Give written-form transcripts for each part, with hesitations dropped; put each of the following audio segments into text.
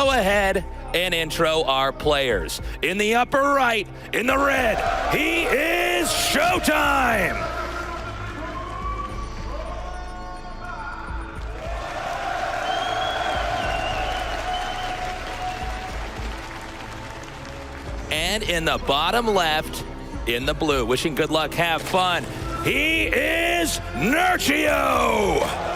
go ahead and intro our players. In the upper right, in the red, he is Showtime! And in the bottom left, in the blue, wishing good luck, have fun, he is Nerchio!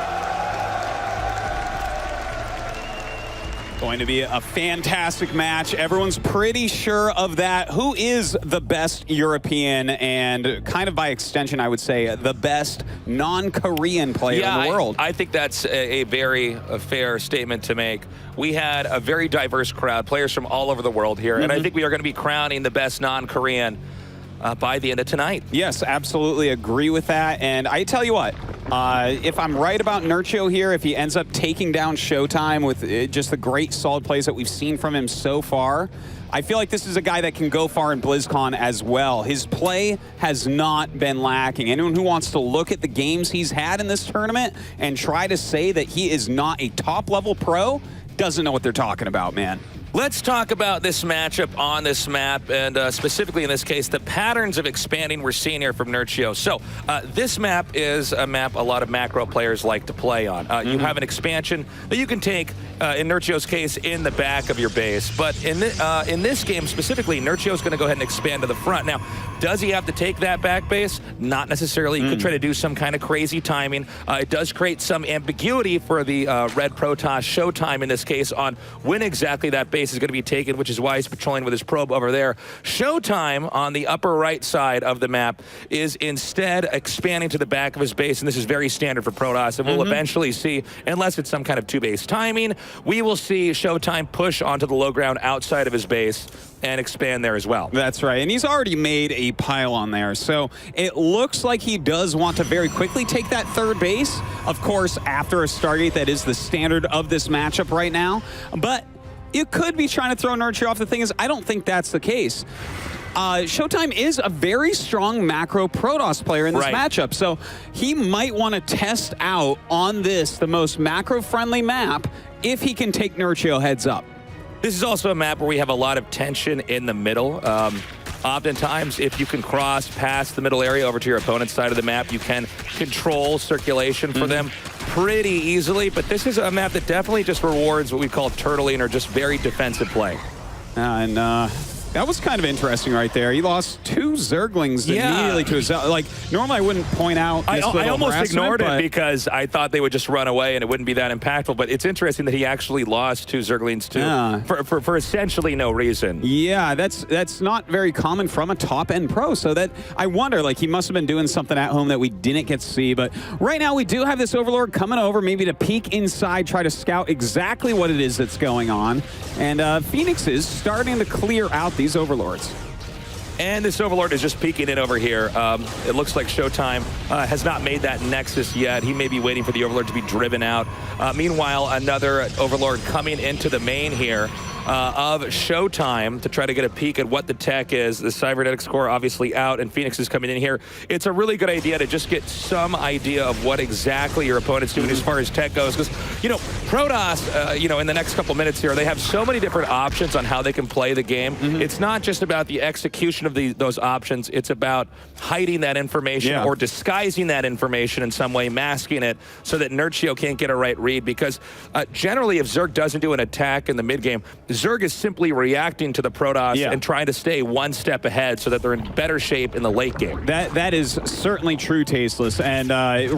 Going to be a fantastic match. Everyone's pretty sure of that. Who is the best European and kind of by extension, I would say, the best non-Korean player in the world? I think that's a very fair statement to make. We had a very diverse crowd, players from all over the world here, and I think we are going to be crowning the best non-Korean by the end of tonight. Yes, absolutely agree with that. And I tell you what, if I'm right about Nerchio here, if he ends up taking down Showtime with just the great solid plays that we've seen from him so far, I feel like this is a guy that can go far in BlizzCon as well. His play has not been lacking. Anyone who wants to look at the games he's had in this tournament and try to say that he is not a top-level pro doesn't know what they're talking about, man. Let's talk about this matchup on this map, and specifically in this case, the patterns of expanding we're seeing here from Nerchio. So this map is a map a lot of macro players like to play on. You have an expansion that you can take, in Nerchio's case, in the back of your base. But in this game specifically, Nerchio's going to go ahead and expand to the front. Now, does he have to take that back base? Not necessarily. He could try to do some kind of crazy timing. It does create some ambiguity for the Red Protoss Showtime in this case on when exactly that base is going to be taken, which is why he's patrolling with his probe over there. Showtime on the upper right side of the map is instead expanding to the back of his base, and this is very standard for Protoss, and we'll eventually see, unless it's some kind of two-base timing, we will see Showtime push onto the low ground outside of his base and expand there as well. That's right, and he's already made a pylon there, so it looks like he does want to very quickly take that third base, of course, after a Stargate that is the standard of this matchup right now, but you could be trying to throw Nerchio off. The thing is, I don't think that's the case. Showtime is a very strong macro Protoss player in this matchup, so he might want to test out on this, the most macro-friendly map, if he can take Nerchio heads up. This is also a map where we have a lot of tension in the middle. Oftentimes, if you can cross past the middle area over to your opponent's side of the map, you can control circulation for them pretty easily. But this is a map that definitely just rewards what we call turtling or just very defensive play. That was kind of interesting right there. He lost 2 Zerglings immediately to his... Like, normally I wouldn't point out this I almost ignored it but because I thought they would just run away and it wouldn't be that impactful, but it's interesting that he actually lost 2 Zerglings too, for essentially no reason. Yeah, that's not very common from a top-end pro, so that I wonder, like, he must have been doing something at home that we didn't get to see, but right now we do have this Overlord coming over, maybe to peek inside, try to scout exactly what it is that's going on, and Phoenix is starting to clear out these Overlords. And this Overlord is just peeking in over here. It looks like Showtime has not made that Nexus yet. He may be waiting for the Overlord to be driven out. Meanwhile, another Overlord coming into the main here of Showtime to try to get a peek at what the tech is. The Cybernetics core obviously out, and Phoenix is coming in here. It's a really good idea to just get some idea of what exactly your opponent's doing as far as tech goes. Because, you know, Protoss, you know, in the next couple minutes here, they have so many different options on how they can play the game. It's not just about the execution of those options. It's about hiding that information or disguising that information in some way, masking it so that Nerchio can't get a right read. Because generally, if Zerg doesn't do an attack in the mid game, Zerg is simply reacting to the Protoss and trying to stay one step ahead so that they're in better shape in the late game. That is certainly true, Tasteless, and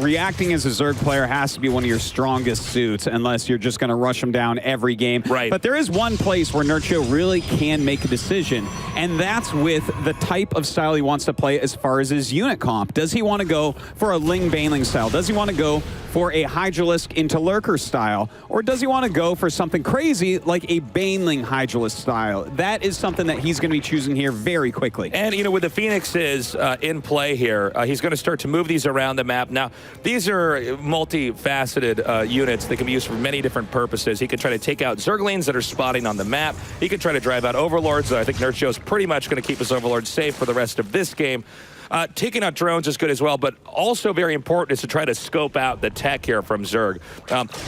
reacting as a Zerg player has to be one of your strongest suits unless you're just going to rush them down every game. But there is one place where Nerchio really can make a decision, and that's with the type of style he wants to play as far as his unit comp. Does he want to go for a Ling Baneling style? Does he want to go for a Hydralisk into Lurker style? Or does he want to go for something crazy like a Baneling Hydralisk style? That is something that he's going to be choosing here very quickly. And, you know, with the Phoenixes in play here, he's going to start to move these around the map. Now, these are multifaceted units that can be used for many different purposes. He could try to take out Zerglings that are spotting on the map. He could try to drive out Overlords. I think Nerchio is pretty much going to keep his Overlord safe for the rest of this game. Taking out drones is good as well, but also very important is to try to scope out the tech here from Zerg.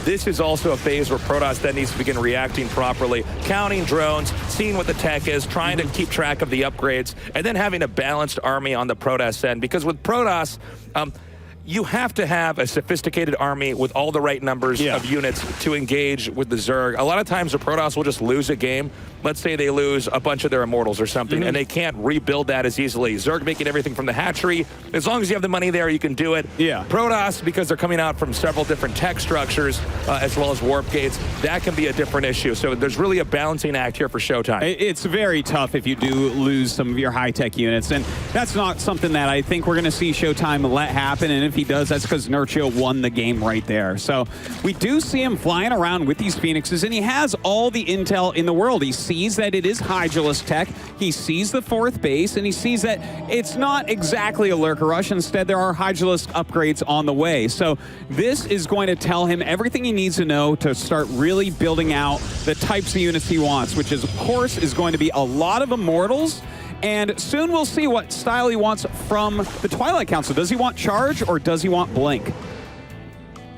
This is also a phase where Protoss then needs to begin reacting properly, counting drones, seeing what the tech is, trying to keep track of the upgrades, and then having a balanced army on the Protoss end. Because with Protoss, you have to have a sophisticated army with all the right numbers of units to engage with the Zerg. A lot of times the Protoss will just lose a game. Let's say they lose a bunch of their Immortals or something, and they can't rebuild that as easily. Zerg making everything from the hatchery. As long as you have the money there, you can do it. Protoss, because they're coming out from several different tech structures, as well as warp gates, that can be a different issue. So there's really a balancing act here for Showtime. It's very tough if you do lose some of your high-tech units, and that's not something that I think we're going to see Showtime let happen, and if he does, that's because Nerchio won the game right there. So we do see him flying around with these Phoenixes, and he has all the intel in the world. He sees that it is Hydralisk tech, he sees the 4th base, and he sees that it's not exactly a Lurker Rush. Instead, there are Hydralisk upgrades on the way. So this is going to tell him everything he needs to know to start really building out the types of units he wants, which is, of course, is going to be a lot of Immortals. And soon we'll see what style he wants from the Twilight Council. Does he want Charge or does he want Blink?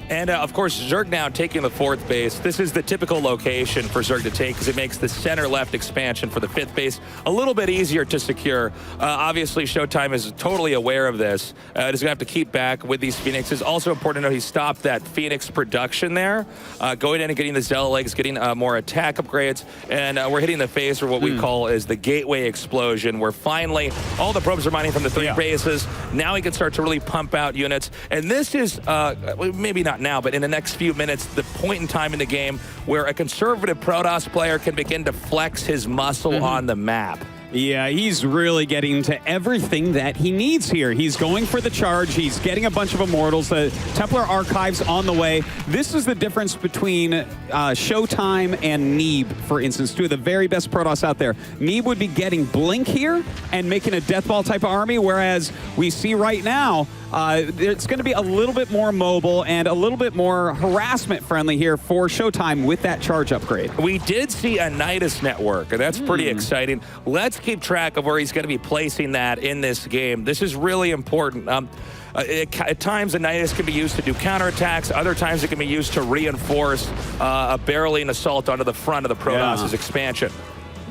And, of course, Zerg now taking the 4th base. This is the typical location for Zerg to take because it makes the center-left expansion for the 5th base a little bit easier to secure. Obviously, Showtime is totally aware of this. He's going to have to keep back with these Phoenixes. Also important to know he stopped that Phoenix production there, going in and getting the Zealot legs, getting more attack upgrades. And we're hitting the phase for what we call is the gateway explosion, where finally all the probes are mining from the 3 bases. Now he can start to really pump out units. And this is maybe not now, but in the next few minutes, the point in time in the game where a conservative Protoss player can begin to flex his muscle on the map. Yeah, he's really getting to everything that he needs here. He's going for the charge. He's getting a bunch of Immortals. The Templar Archives on the way. This is the difference between Showtime and Neeb, for instance, two of the very best Protoss out there. Neeb would be getting Blink here and making a Deathball type of army, whereas we see right now, it's going to be a little bit more mobile and a little bit more harassment friendly here for Showtime with that charge upgrade. We did see a Nidus network, and that's pretty exciting. Let's keep track of where he's going to be placing that in this game. This is really important. At times, the Nidus can be used to do counterattacks. Other times, it can be used to reinforce a barreling assault onto the front of the Protoss' expansion.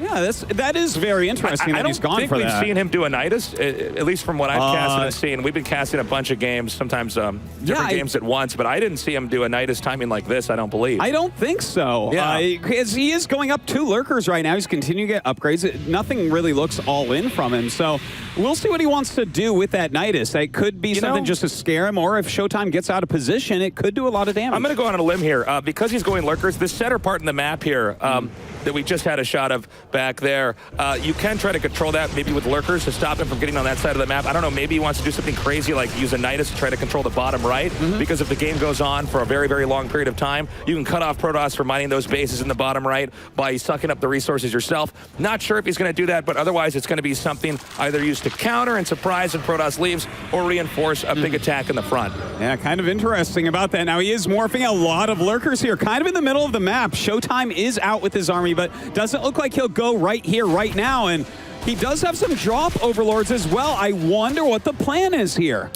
Yeah, that is very interesting that he's gone for that. I don't think we've seen him do a Nidus, at least from what I've casted and seen. We've been casting a bunch of games, sometimes different games at once, but I didn't see him do a Nidus timing like this, I don't believe. I don't think so. Because he is going up 2 Lurkers right now. He's continuing to get upgrades. Nothing really looks all in from him, so we'll see what he wants to do with that Nidus. It could be something just to scare him, or if Showtime gets out of position, it could do a lot of damage. I'm going to go on a limb here. Because he's going Lurkers, the center part in the map here, that we just had a shot of back there. You can try to control that maybe with Lurkers to stop him from getting on that side of the map. I don't know, maybe he wants to do something crazy like use a Nidus to try to control the bottom right, because if the game goes on for a very, very long period of time, you can cut off Protoss from mining those bases in the bottom right by sucking up the resources yourself. Not sure if he's going to do that, but otherwise it's going to be something either used to counter and surprise when Protoss leaves or reinforce a big attack in the front. Yeah, kind of interesting about that. Now he is morphing a lot of Lurkers here, kind of in the middle of the map. Showtime is out with his army, but doesn't look like he'll go right here, right now, and he does have some drop overlords as well. I wonder what the plan is here.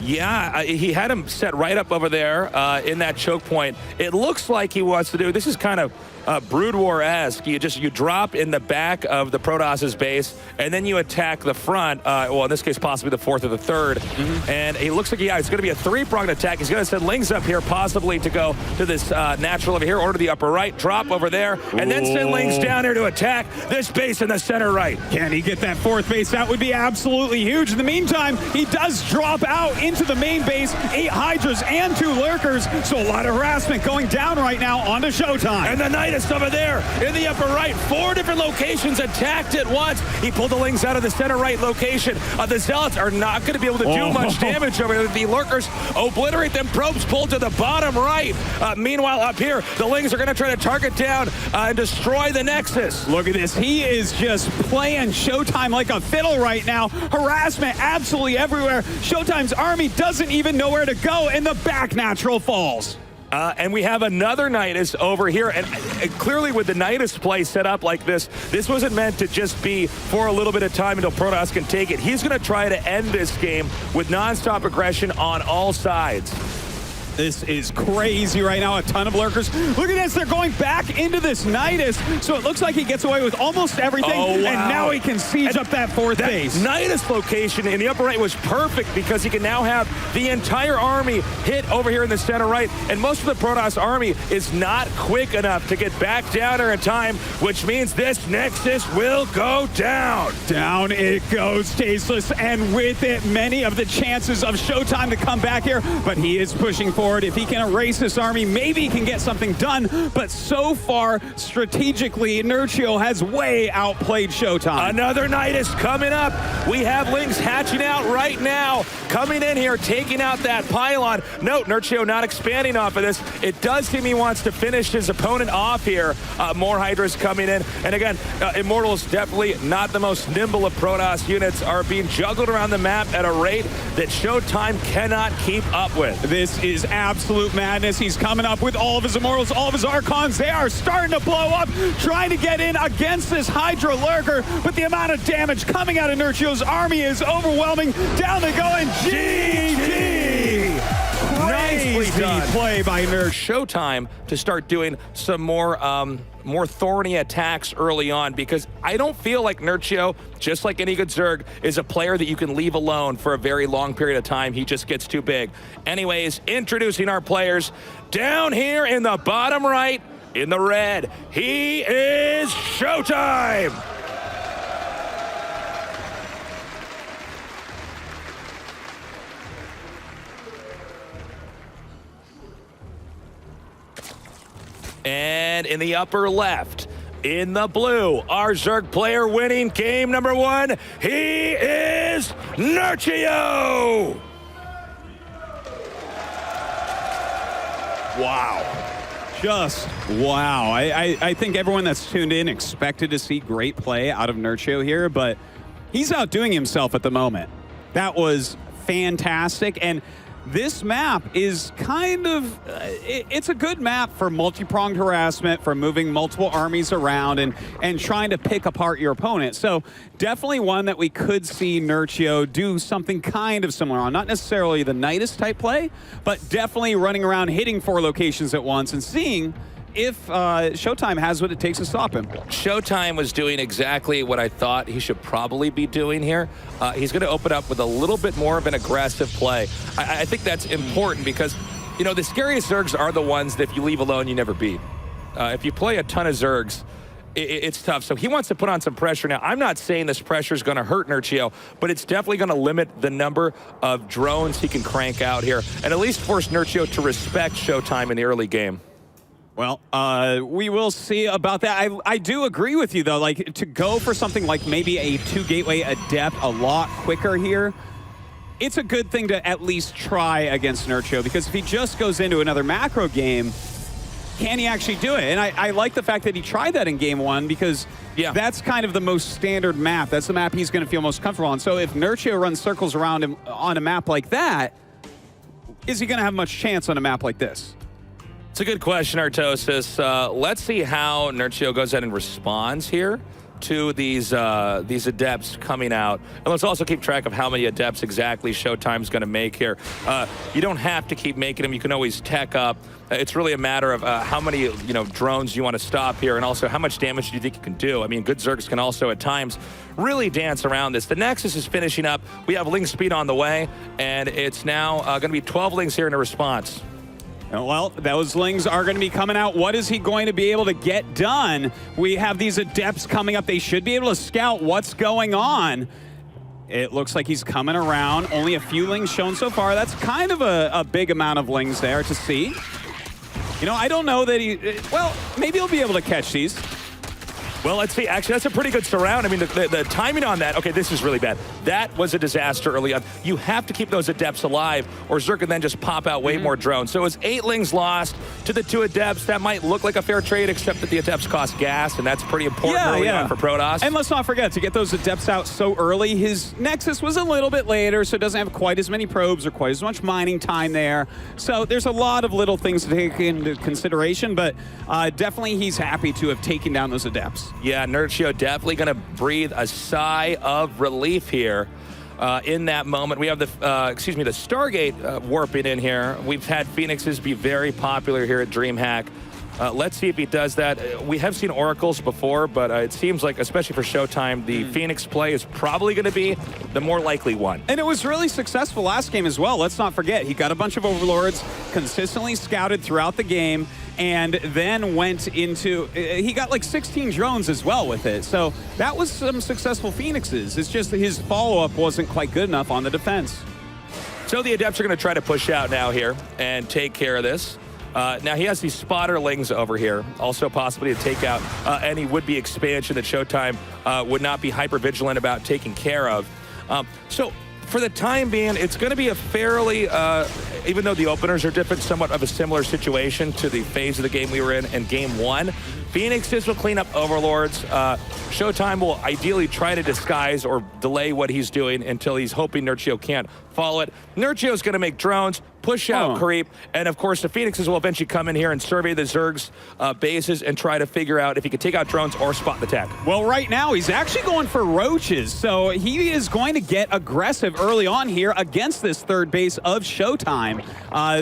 Yeah, he had him set right up over there in that choke point. It looks like he wants to do, this is kind of Brood War-esque. You drop in the back of the Protoss' base, and then you attack the front, well, in this case, possibly the 4th or the 3rd. And it looks like, it's going to be a 3-pronged attack. He's going to send Lings up here, possibly to go to this natural over here, or to the upper right, drop over there, and then send Lings down here to attack this base in the center right. Can he get that 4th base? That would be absolutely huge. In the meantime, he does drop out into the main base, 8 Hydras and 2 Lurkers, so a lot of harassment going down right now onto Showtime. And the Nidus over there in the upper right, 4 different locations attacked at once. He pulled the Lings out of the center right location. The Zealots are not going to be able to do much damage over there. The Lurkers obliterate them. Probes pulled to the bottom right. Meanwhile, up here, the Lings are going to try to target down and destroy the Nexus. Look at this. He is just playing Showtime like a fiddle right now. Harassment absolutely everywhere. Showtime's army doesn't even know where to go, and the back natural falls. And we have another Nidus over here. And clearly with the Nidus play set up like this wasn't meant to just be for a little bit of time until Protoss can take it. He's going to try to end this game with nonstop aggression on all sides. This is crazy right now. A ton of lurkers. Look at this. They're going back into this Nidus. So it looks like he gets away with almost everything. Oh, wow. And now he can siege up that fourth base. Nidus location in the upper right was perfect because he can now have the entire army hit over here in the center right. And most of the Protoss army is not quick enough to get back down there in time, which means this Nexus will go down. Down it goes, Tasteless. And with it, many of the chances of Showtime to come back here. But he is pushing forward. If he can erase this army, maybe he can get something done. But so far, strategically, Nerchio has way outplayed Showtime. Another Nidus coming up. We have Lings hatching out right now. Coming in here, taking out that pylon. Note, Nerchio not expanding off of this. It does seem he wants to finish his opponent off here. More Hydras coming in. And again, Immortals definitely not the most nimble of Protoss units, are being juggled around the map at a rate that Showtime cannot keep up with. This is absolute madness. He's coming up with all of his Immortals, all of his Archons. They are starting to blow up, trying to get in against this Hydra Lurker, but the amount of damage coming out of Nerchio's army is overwhelming. Down they go, and GG! Crazy play by Nerchio. Showtime to start doing some more thorny attacks early on, because I don't feel like Nerchio, just like any good Zerg, is a player that you can leave alone for a very long period of time. He just gets too big. Anyways, introducing our players down here in the bottom right, in the red, he is Showtime! And in the upper left, in the blue, our Zerg player winning game number 1, he is Nerchio! Wow. Just wow. I think everyone that's tuned in expected to see great play out of Nerchio here, but he's outdoing himself at the moment. That was fantastic. And this map is kind of, it's a good map for multi-pronged harassment, for moving multiple armies around and trying to pick apart your opponent. So definitely one that we could see Nerchio do something kind of similar on. Not necessarily the Nidus type play, but definitely running around, hitting 4 locations at once and seeing if Showtime has what it takes to stop him. Showtime was doing exactly what I thought he should probably be doing here. He's going to open up with a little bit more of an aggressive play. I think that's important because, you know, the scariest Zergs are the ones that if you leave alone, you never beat. If you play a ton of Zergs, it's tough. So he wants to put on some pressure now. I'm not saying this pressure is going to hurt Nerchio, but it's definitely going to limit the number of drones he can crank out here and at least force Nerchio to respect Showtime in the early game. Well, we will see about that. I do agree with you, though. Like, to go for something like maybe a 2-gateway Adept a lot quicker here, it's a good thing to at least try against Nerchio, because if he just goes into another macro game, can he actually do it? And I like the fact that he tried that in game 1, because that's kind of the most standard map. That's the map he's going to feel most comfortable on. So if Nerchio runs circles around him on a map like that, is he going to have much chance on a map like this? It's a good question, Artosis. Let's see how Nerchio goes ahead and responds here to these Adepts coming out. And let's also keep track of how many Adepts exactly Showtime's going to make here. You don't have to keep making them. You can always tech up. It's really a matter of how many drones you want to stop here, and also how much damage do you think you can do. I mean, good Zergs can also at times really dance around this. The Nexus is finishing up. We have Ling Speed on the way, and it's now going to be 12 Lings here in a response. Well, those Lings are going to be coming out. What is he going to be able to get done? We have these Adepts coming up. They should be able to scout what's going on. It looks like he's coming around. Only a few Lings shown so far. That's kind of a big amount of Lings there to see. You know, I don't know that well, maybe he'll be able to catch these. Well, let's see. Actually, that's a pretty good surround. I mean, the timing on that, okay, this is really bad. That was a disaster early on. You have to keep those Adepts alive, or Zerg can then just pop out way more drones. So it was 8 Lings lost to the 2 Adepts. That might look like a fair trade, except that the Adepts cost gas, and that's pretty important early on for Protoss. And let's not forget, to get those Adepts out so early, his Nexus was a little bit later, so it doesn't have quite as many probes or quite as much mining time there. So there's a lot of little things to take into consideration, but definitely he's happy to have taken down those Adepts. Yeah, Nerchio definitely going to breathe a sigh of relief here. In that moment, we have the Stargate warping in here. We've had Phoenixes be very popular here at DreamHack. Let's see if he does that. We have seen Oracles before, but it seems like, especially for Showtime, the Phoenix play is probably going to be the more likely one. And it was really successful last game as well. Let's not forget, he got a bunch of Overlords, consistently scouted throughout the game, and then went into, he got like 16 drones as well with it. So that was some successful Phoenixes. It's just that his follow-up wasn't quite good enough on the defense. So the Adepts are going to try to push out now here and take care of this. Now he has these Spotterlings over here, also possibly to take out any would-be expansion that Showtime would not be hyper-vigilant about taking care of. So for the time being, it's going to be a fairly, even though the openers are different, somewhat of a similar situation to the phase of the game we were in Game 1. Phoenixes will clean up Overlords. Showtime will ideally try to disguise or delay what he's doing until he's hoping Nerchio can't follow it. Nerchio's going to make drones, push out creep, and of course the Phoenixes will eventually come in here and survey the Zerg's bases and try to figure out if he can take out drones or spot the tech. Well, right now he's actually going for roaches, so he is going to get aggressive early on here against this third base of Showtime.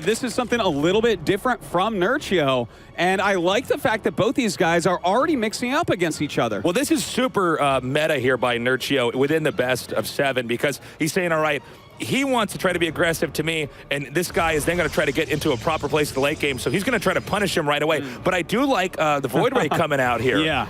This is something a little bit different from Nerchio, and I like the fact that both these guys are already mixing up against each other. Well, this is super meta here by Nerchio within the best of 7, because he's saying, all right, he wants to try to be aggressive to me, and this guy is then going to try to get into a proper place in the late game, so he's going to try to punish him right away. But I do like the Void Ray coming out here. Yeah.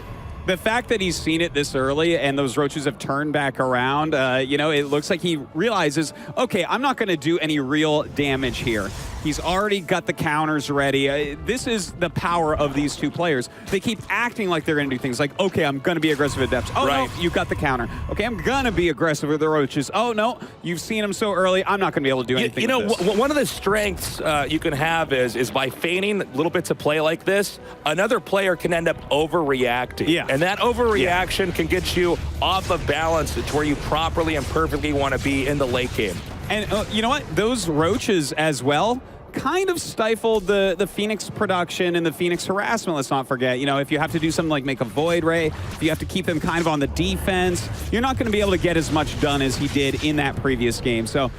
The fact that he's seen it this early and those roaches have turned back around, you know, it looks like he realizes, okay, I'm not going to do any real damage here. He's already got the counters ready. This is the power of these two players. They keep acting like they're going to do things like, okay, I'm going to be aggressive with Adepts. Oh, no, you got the counter. Okay, I'm going to be aggressive with the roaches. Oh, no, you've seen them so early, I'm not going to be able to do anything with this. One of the strengths you can have is by feigning little bits of play like this, another player can end up overreacting. Yeah. And that overreaction can get you off of balance to where you properly and perfectly want to be in the late game. And you know what? Those roaches as well kind of stifled the Phoenix production and the Phoenix harassment, let's not forget. You know, if you have to do something like make a Void Ray, if you have to keep them kind of on the defense, you're not going to be able to get as much done as he did in that previous game. So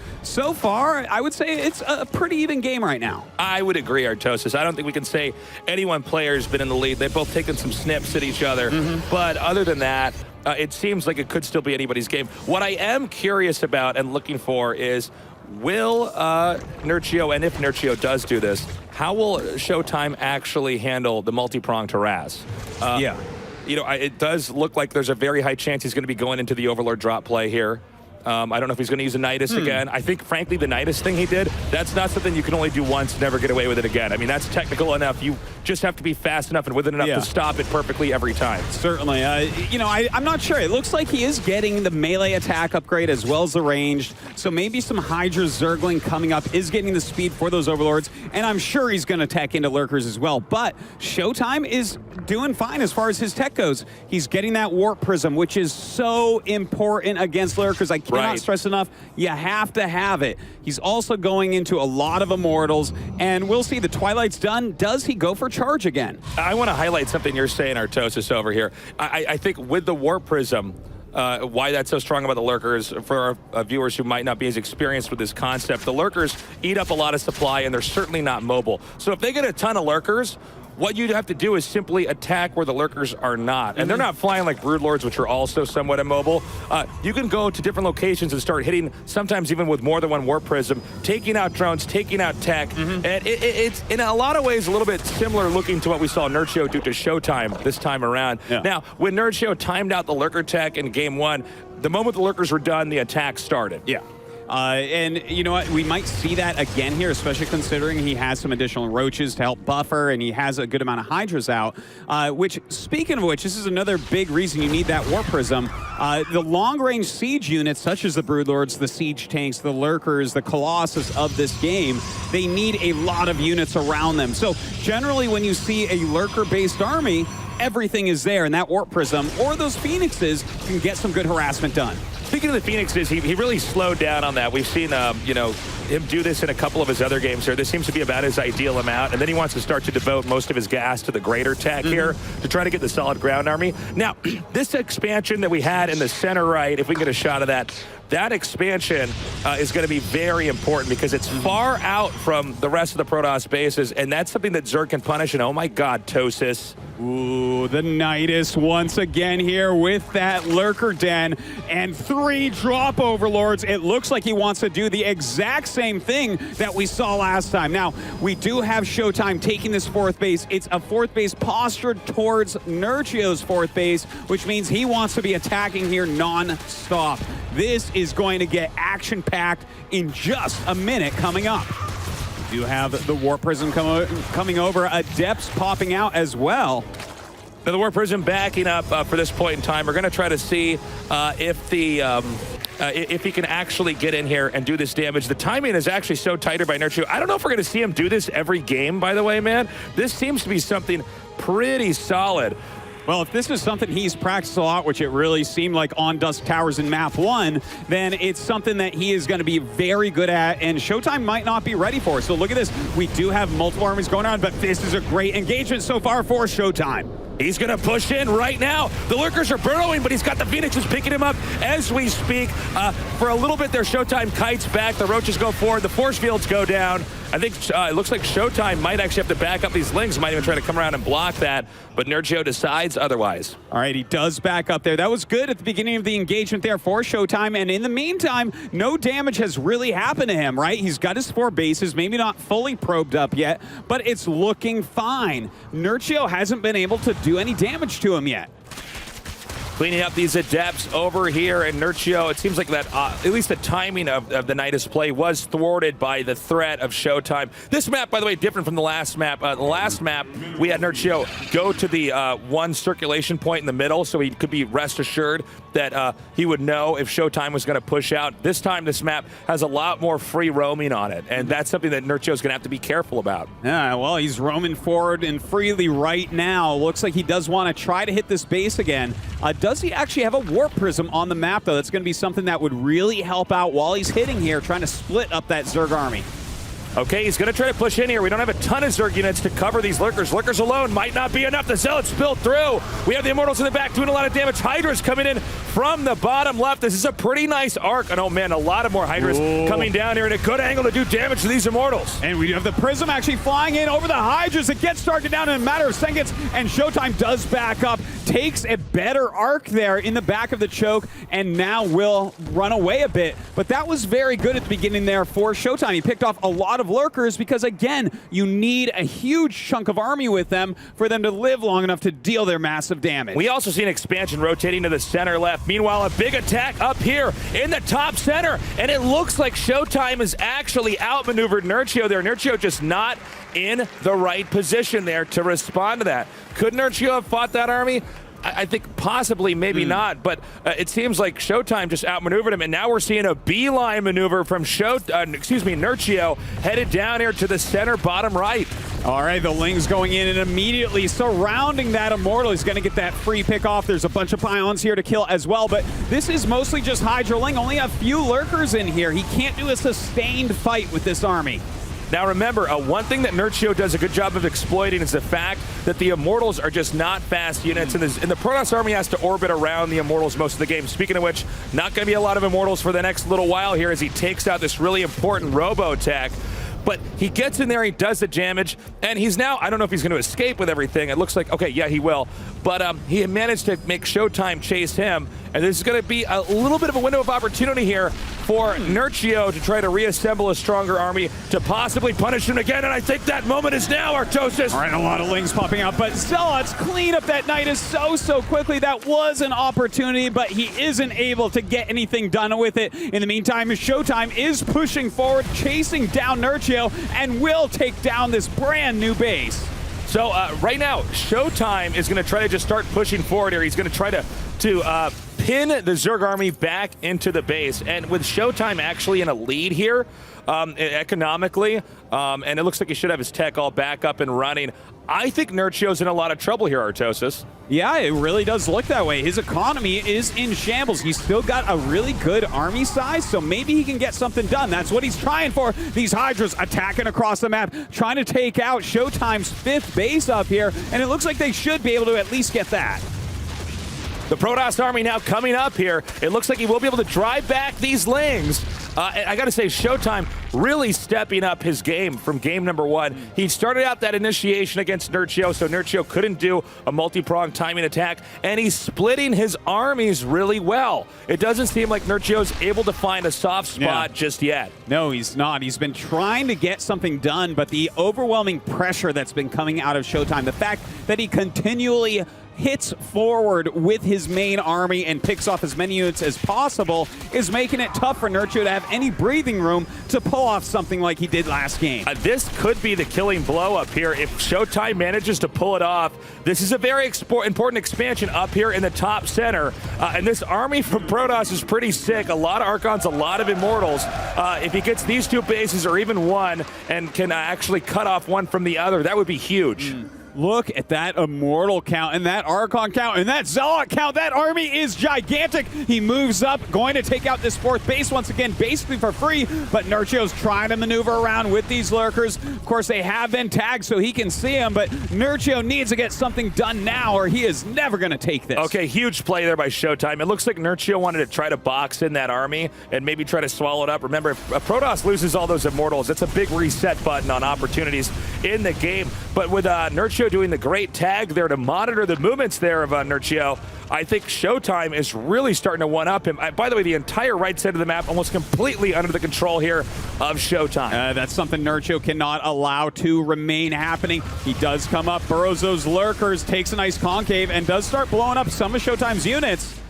far, I would say it's a pretty even game right now. I would agree, Artosis. I don't think we can say any one player has been in the lead. They've both taken some snips at each other. But other than that, it seems like it could still be anybody's game. What I am curious about and looking for is, will Nerchio, and if Nerchio does do this, how will Showtime actually handle the multi-pronged harass? Yeah. You know, it does look like there's a very high chance he's going to be going into the Overlord drop play here. I don't know if he's going to use a Nidus again. I think, frankly, the Nidus thing he did, that's not something you can only do once, never get away with it again. I mean, that's technical enough. You just have to be fast enough and with it enough to stop it perfectly every time. Certainly. You know, I'm not sure. It looks like he is getting the melee attack upgrade as well as the ranged. So maybe some Hydra Zergling coming up is getting the speed for those Overlords. And I'm sure he's going to tech into Lurkers as well. But Showtime is doing fine as far as his tech goes. He's getting that Warp Prism, which is so important against Lurkers. I cannot stress enough, you have to have it. He's also going into a lot of Immortals, and we'll see. The Twilight's done. Does he go for charge again? I want to highlight something you're saying, Artosis, over here. I think with the Warp Prism, why that's so strong about the Lurkers, for our viewers who might not be as experienced with this concept, the Lurkers eat up a lot of supply, and they're certainly not mobile. So if they get a ton of Lurkers, what you'd have to do is simply attack where the Lurkers are not. And they're not flying like Broodlords, which are also somewhat immobile. You can go to different locations and start hitting, sometimes even with more than one Warp Prism, taking out drones, taking out tech. And it's, in a lot of ways, a little bit similar looking to what we saw Nerchio do to Showtime this time around. Now, when Nerchio timed out the Lurker tech in Game 1, the moment the Lurkers were done, the attack started. And you know what? We might see that again here, especially considering he has some additional roaches to help buffer, and he has a good amount of Hydras out. Which, speaking of which, this is another big reason you need that Warp Prism. The long-range siege units, such as the Broodlords, the siege tanks, the lurkers, the Colossus of this game, they need a lot of units around them. So generally, when you see a lurker-based army, everything is there, and that Warp Prism or those Phoenixes can get some good harassment done. Speaking of the Phoenixes, he really slowed down on that. We've seen, you know, him do this in a couple of his other games here. This seems to be about his ideal amount, and then he wants to start to devote most of his gas to the greater tech here to try to get the solid ground army. Now, this expansion that we had in the center right, if we can get a shot of that, that expansion is going to be very important because it's far out from the rest of the Protoss bases, and that's something that Zerg can punish, and oh my god, Tosis. Ooh, the Nidus once again here with that Lurker Den and 3 Drop Overlords. It looks like he wants to do the exact same thing that we saw last time. Now, we do have Showtime taking this 4th base. It's a 4th base postured towards Nerchio's 4th base, which means he wants to be attacking here non-stop. This is going to get action-packed in just a minute coming up. We do have the Warp Prism coming over, Adepts popping out as well. Now the Warp Prism backing up for this point in time. We're going to try to see if he can actually get in here and do this damage. The timing is actually so tighter by Nerchio. I don't know if we're going to see him do this every game, by the way, man. This seems to be something pretty solid. Well, if this is something he's practiced a lot, which it really seemed like on Dusk Towers in Map 1, then it's something that he is going to be very good at, and Showtime might not be ready for. So look at this. We do have multiple armies going on, but this is a great engagement so far for Showtime. He's going to push in right now. The Lurkers are burrowing, but he's got the Phoenixes picking him up as we speak. For a little bit there, Showtime kites back. The Roaches go forward. The force fields go down. I think it looks like Showtime might actually have to back up these Lings. Might even try to come around and block that, but Nerchio decides otherwise. All right, he does back up there. That was good at the beginning of the engagement there for Showtime, and in the meantime, no damage has really happened to him, right? He's got his 4 bases, maybe not fully probed up yet, but it's looking fine. Nerchio hasn't been able to do any damage to him yet. Cleaning up these Adepts over here, and Nerchio, it seems like that, at least the timing of the Nidus play was thwarted by the threat of Showtime. This map, by the way, different from the last map. The last map, we had Nerchio go to the 1 circulation point in the middle, so he could be rest assured that he would know if Showtime was going to push out. This time, this map has a lot more free roaming on it, and that's something that Nerchio is going to have to be careful about. Yeah, well, he's roaming forward and freely right now. Looks like he does want to try to hit this base again. Does he actually have a Warp Prism on the map, though? That's going to be something that would really help out while he's hitting here, trying to split up that Zerg army. Okay, he's going to try to push in here. We don't have a ton of Zerg units to cover these Lurkers. Lurkers alone might not be enough. The Zealots spill through. We have the Immortals in the back doing a lot of damage. Hydras coming in from the bottom left. This is a pretty nice arc. And oh man, a lot of more Hydras coming down here in a good angle to do damage to these Immortals. And we do have the Prism actually flying in over the Hydras. It gets started down in a matter of seconds, and Showtime does back up, takes a better arc there in the back of the choke, and now will run away a bit. But that was very good at the beginning there for Showtime. He picked off a lot of Lurkers because, again, you need a huge chunk of army with them for them to live long enough to deal their massive damage. We also see an expansion rotating to the center left. Meanwhile, a big attack up here in the top center, and it looks like Showtime has actually outmaneuvered Nerchio there. Nerchio just not in the right position there to respond to that. Could Nerchio have fought that army? I think possibly, maybe not, but it seems like Showtime just outmaneuvered him, and now we're seeing a beeline maneuver from Nerchio headed down here to the center bottom right. All right, the Ling's going in and immediately surrounding that Immortal. He's going to get that free pick off. There's a bunch of Pylons here to kill as well, but this is mostly just Hydra Ling. Only a few Lurkers in here. He can't do a sustained fight with this army. Now remember, one thing that Nerchio does a good job of exploiting is the fact that the Immortals are just not fast units, and the Protoss army has to orbit around the Immortals most of the game. Speaking of which, not going to be a lot of Immortals for the next little while here as he takes out this really important robo-attack. But he gets in there, he does the damage, and he's now, I don't know if he's going to escape with everything. It looks like, okay, yeah, he will. But he had managed to make Showtime chase him, and this is going to be a little bit of a window of opportunity here for Nerchio to try to reassemble a stronger army to possibly punish him again, and I think that moment is now, Artosis. All right, a lot of Lings popping out, but Zealots clean up that Nidus so quickly. That was an opportunity, but he isn't able to get anything done with it. In the meantime, Showtime is pushing forward, chasing down Nerchio, and will take down this brand new base. So right now, Showtime is going to try to just start pushing forward here. He's going to try to pin the Zerg army back into the base. And with Showtime actually in a lead here, economically, and it looks like he should have his tech all back up and running, I think Nerchio's in a lot of trouble here, Artosis. Yeah, it really does look that way. His economy is in shambles. He's still got a really good army size, so maybe he can get something done. That's what he's trying for. These Hydras attacking across the map, trying to take out Showtime's 5th base up here, and it looks like they should be able to at least get that. The Protoss army now coming up here. It looks like he will be able to drive back these Lings. I got to say, Showtime really stepping up his game from game number 1. He started out that initiation against Nerchio, so Nerchio couldn't do a multi-pronged timing attack, and he's splitting his armies really well. It doesn't seem like Nerchio's able to find a soft spot just yet. No, he's not. He's been trying to get something done, but the overwhelming pressure that's been coming out of Showtime, the fact that he continually hits forward with his main army and picks off as many units as possible is making it tough for Nerchio to have any breathing room to pull off something like he did last game. This could be the killing blow up here. If Showtime manages to pull it off, this is a very important expansion up here in the top center. And this army from Protoss is pretty sick. A lot of Archons, a lot of Immortals. If he gets these 2 bases or even one and can actually cut off one from the other, that would be huge. Look at that Immortal count and that Archon count and that Zealot count. That army is gigantic. He moves up, going to take out this 4th base once again, basically for free, but Nerchio's trying to maneuver around with these lurkers. Of course, they have been tagged so he can see them, but Nerchio needs to get something done now or he is never going to take this. Okay, huge play there by Showtime. It looks like Nerchio wanted to try to box in that army and maybe try to swallow it up. Remember, if Protoss loses all those Immortals, it's a big reset button on opportunities in the game. But with Nerchio doing the great tag there to monitor the movements there of Nerchio, I think Showtime is really starting to one-up him. By the way, the entire right side of the map almost completely under the control here of Showtime. That's something Nerchio cannot allow to remain happening. He does come up, burrows those lurkers, takes a nice concave, and does start blowing up some of Showtime's units.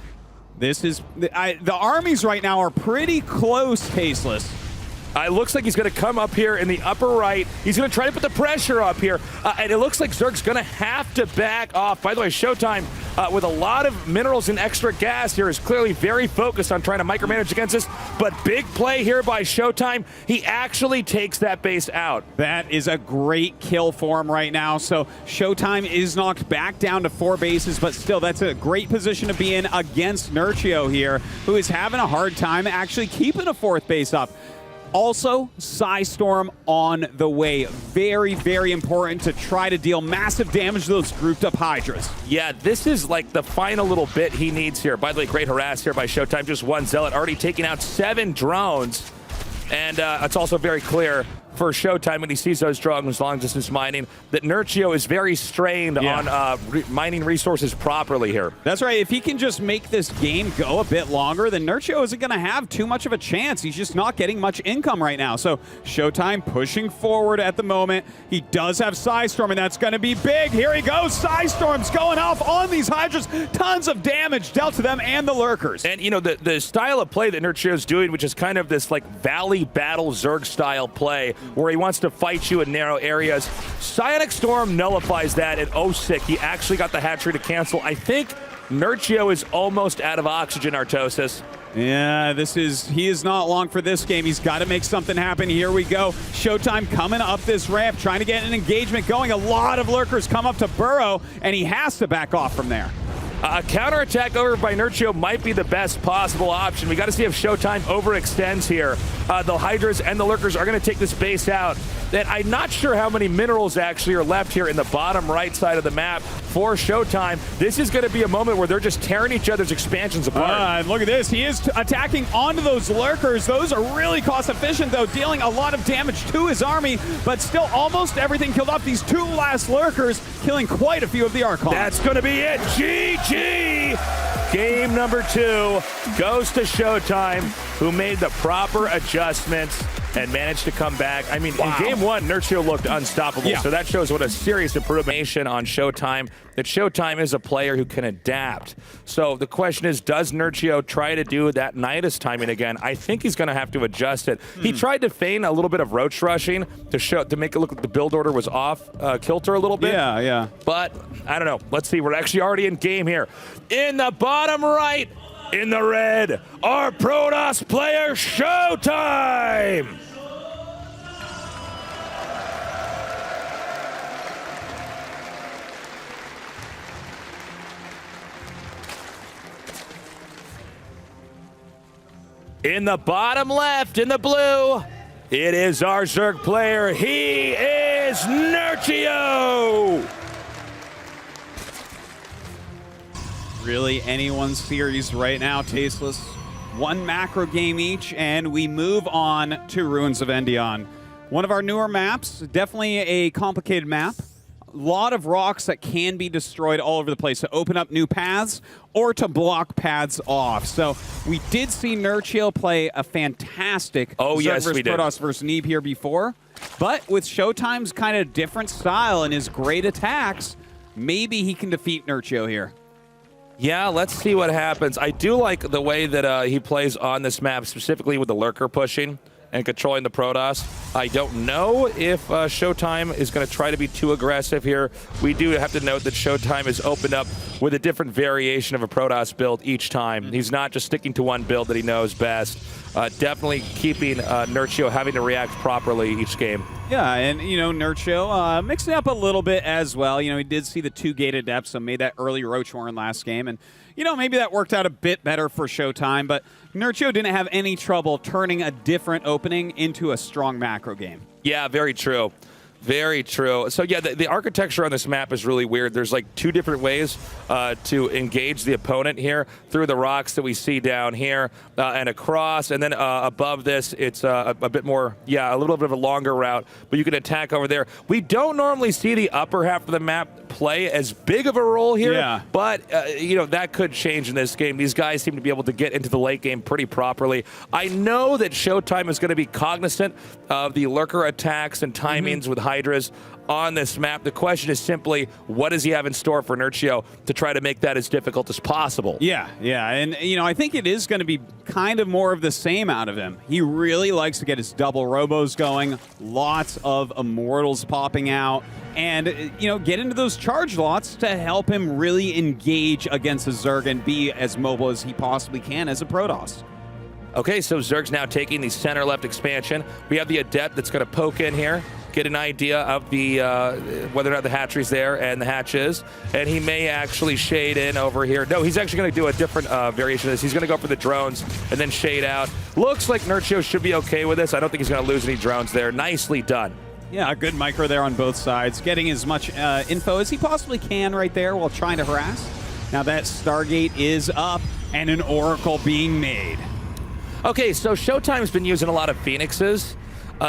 This is... the armies right now are pretty close, Tasteless. It looks like he's going to come up here in the upper right. He's going to try to put the pressure up here. And it looks like Zerg's going to have to back off. By the way, Showtime, with a lot of minerals and extra gas here, is clearly very focused on trying to micromanage against this. But big play here by Showtime. He actually takes that base out. That is a great kill for him right now. So Showtime is knocked back down to 4 bases, but still, that's a great position to be in against Nerchio here, who is having a hard time actually keeping a 4th base up. Also, Psystorm on the way. Very, very important to try to deal massive damage to those grouped up Hydras. Yeah, this is like the final little bit he needs here. By the way, great harass here by Showtime. Just 1 Zealot, already taking out 7 drones. And it's also very clear for Showtime when he sees those drones long distance mining that Nerchio is very strained on mining resources properly here. That's right. If he can just make this game go a bit longer, then Nerchio isn't going to have too much of a chance. He's just not getting much income right now. So Showtime pushing forward at the moment. He does have Psystorm, and that's going to be big. Here he goes. Psystorm's going off on these Hydras. Tons of damage dealt to them and the lurkers. And, you know, the style of play that Nerchio's doing, which is kind of this, like, Valley Battle Zerg style play, where he wants to fight you in narrow areas. Psionic Storm nullifies that at 0-6. He actually got the hatchery to cancel. I think Nerchio is almost out of oxygen, Artosis. Yeah, he is not long for this game. He's got to make something happen. Here we go. Showtime coming up this ramp, trying to get an engagement going. A lot of lurkers come up to burrow, and he has to back off from there. A counterattack over by Nerchio might be the best possible option. We got to see if Showtime overextends here. The Hydras and the Lurkers are going to take this base out. And I'm not sure how many minerals actually are left here in the bottom right side of the map for Showtime. This is going to be a moment where they're just tearing each other's expansions apart. Look at this. He is attacking onto those Lurkers. Those are really cost efficient, though, dealing a lot of damage to his army, but still almost everything killed off. These 2 last Lurkers killing quite a few of the Archons. That's going to be it. GG! Game number 2 goes to Showtime. who made the proper adjustments and managed to come back. I mean, in game one, Nerchio looked unstoppable, so that shows what a serious improvement on Showtime, that Showtime is a player who can adapt. So the question is, does Nerchio try to do that Nidus timing again? I think he's going to have to adjust it. He tried to feign a little bit of roach rushing to make it look like the build order was off kilter a little bit. Yeah. But I don't know. Let's see. We're actually already in game here. In the bottom right, in the red, our Protoss player, Showtime! In the bottom left, in the blue, it is our Zerg player. He is Nerchio! Really anyone's series right now, Tasteless. One macro game each, and we move on to Ruins of Endion. One of our newer maps, definitely a complicated map. A lot of rocks that can be destroyed all over the place to open up new paths or to block paths off. So we did see Nerchio play a fantastic yes, we did. Protoss versus Neeb here before. But with Showtime's kind of different style and his great attacks, maybe he can defeat Nerchio here. Yeah, let's see what happens. I do like the way that he plays on this map, specifically with the Lurker pushing and controlling the Protoss. I don't know if Showtime is going to try to be too aggressive here. We do have to note that Showtime is opened up with a different variation of a Protoss build each time. He's not just sticking to one build that he knows best. Definitely keeping Nerchio having to react properly each game. Yeah, and, you know, Nerchio mixing up a little bit as well. You know, he did see the 2 gated depths, so made that early Roach Horn last game. And, you know, maybe that worked out a bit better for Showtime, but Nerchio didn't have any trouble turning a different opening into a strong macro game. Yeah, very true. Very true. So yeah, the architecture on this map is really weird. There's like 2 different ways to engage the opponent here, through the rocks that we see down here and across, and then above this it's a bit more, a little bit of a longer route, but you can attack over there. We don't normally see the upper half of the map play as big of a role here, but you know, that could change in this game. These guys seem to be able to get into the late game pretty properly. I know that Showtime is going to be cognizant of the Lurker attacks and timings with Hydras on this map. The question is simply, what does he have in store for Nerchio to try to make that as difficult as possible? Yeah, and you know, I think it is going to be kind of more of the same out of him. He really likes to get his double robos going, lots of immortals popping out, and you know, get into those charge lots to help him really engage against the Zerg and be as mobile as he possibly can as a Protoss. Okay, so Zerg's now taking the center left expansion. We have the Adept that's going to poke in here, get an idea of the whether or not the hatchery's there and the hatch is, and he may actually shade in over here. No, he's actually going to do a different variation of this. He's going to go for the drones and then shade out. Looks like Nerchio should be okay with this. I don't think he's going to lose any drones there. Nicely done. Yeah, a good micro there on both sides, getting as much info as he possibly can right there while trying to harass. Now that Stargate is up and an Oracle being made. Okay, so Showtime's been using a lot of Phoenixes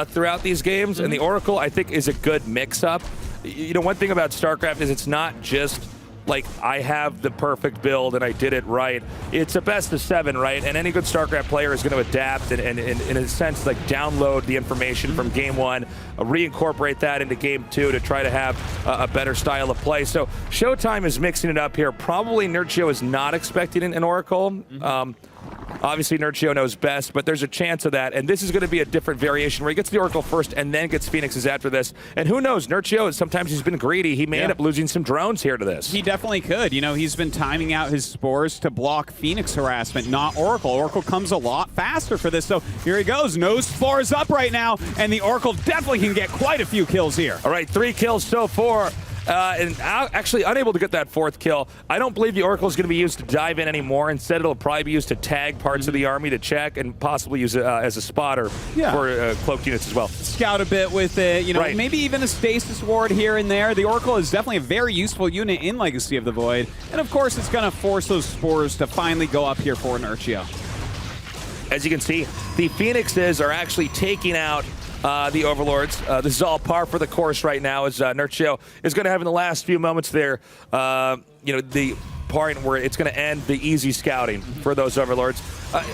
throughout these games, and the Oracle, I think, is a good mix-up. You know, one thing about StarCraft is it's not just like, I have the perfect build and I did it right. It's a best of 7, right? And any good StarCraft player is going to adapt and in a sense, like, download the information from game 1, reincorporate that into game 2 to try to have a better style of play. So Showtime is mixing it up here. Probably Nerchio is not expecting an Oracle. Obviously, Nerchio knows best, but there's a chance of that. And this is going to be a different variation where he gets the Oracle first and then gets Phoenixes after this. And who knows, Nerchio, sometimes he's been greedy. He may end up losing some drones here to this. He definitely could. You know, he's been timing out his spores to block Phoenix harassment, not Oracle. Oracle comes a lot faster for this. So here he goes. No spores up right now. And the Oracle definitely can get quite a few kills here. All right, 3 kills so far. And actually unable to get that 4th kill. I don't believe the Oracle is going to be used to dive in anymore. Instead, it'll probably be used to tag parts of the army to check and possibly use it as a spotter for cloaked units as well. Scout a bit with it, you know, maybe even a stasis ward here and there. The Oracle is definitely a very useful unit in Legacy of the Void. And of course, it's going to force those spores to finally go up here for Nerchio. As you can see, the Phoenixes are actually taking out the Overlords. This is all par for the course right now, as Nerchio is going to have in the last few moments there. You know, the point where it's going to end the easy scouting for those Overlords.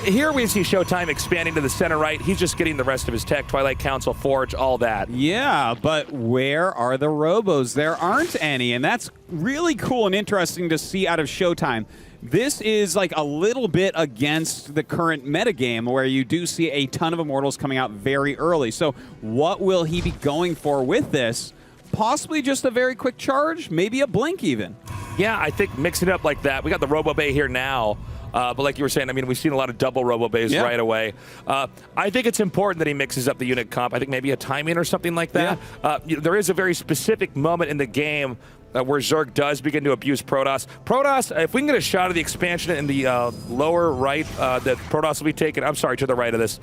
Here we see Showtime expanding to the center right. He's just getting the rest of his tech, Twilight Council, Forge, all that. Yeah, but where are the Robos? There aren't any, and that's really cool and interesting to see out of Showtime. This is like a little bit against the current metagame where you do see a ton of Immortals coming out very early. So what will he be going for with this? Possibly just a very quick charge, maybe a blink even. Yeah, I think mixing it up like that. We got the Robo Bay here now. But like you were saying, I mean, we've seen a lot of double Robo-Bays right away. I think it's important that he mixes up the unit comp. I think maybe a timing or something like that. There is a very specific moment in the game where Zerg does begin to abuse Protoss. Protoss, if we can get a shot of the expansion in the lower right that Protoss will be taking, I'm sorry, to the right of this.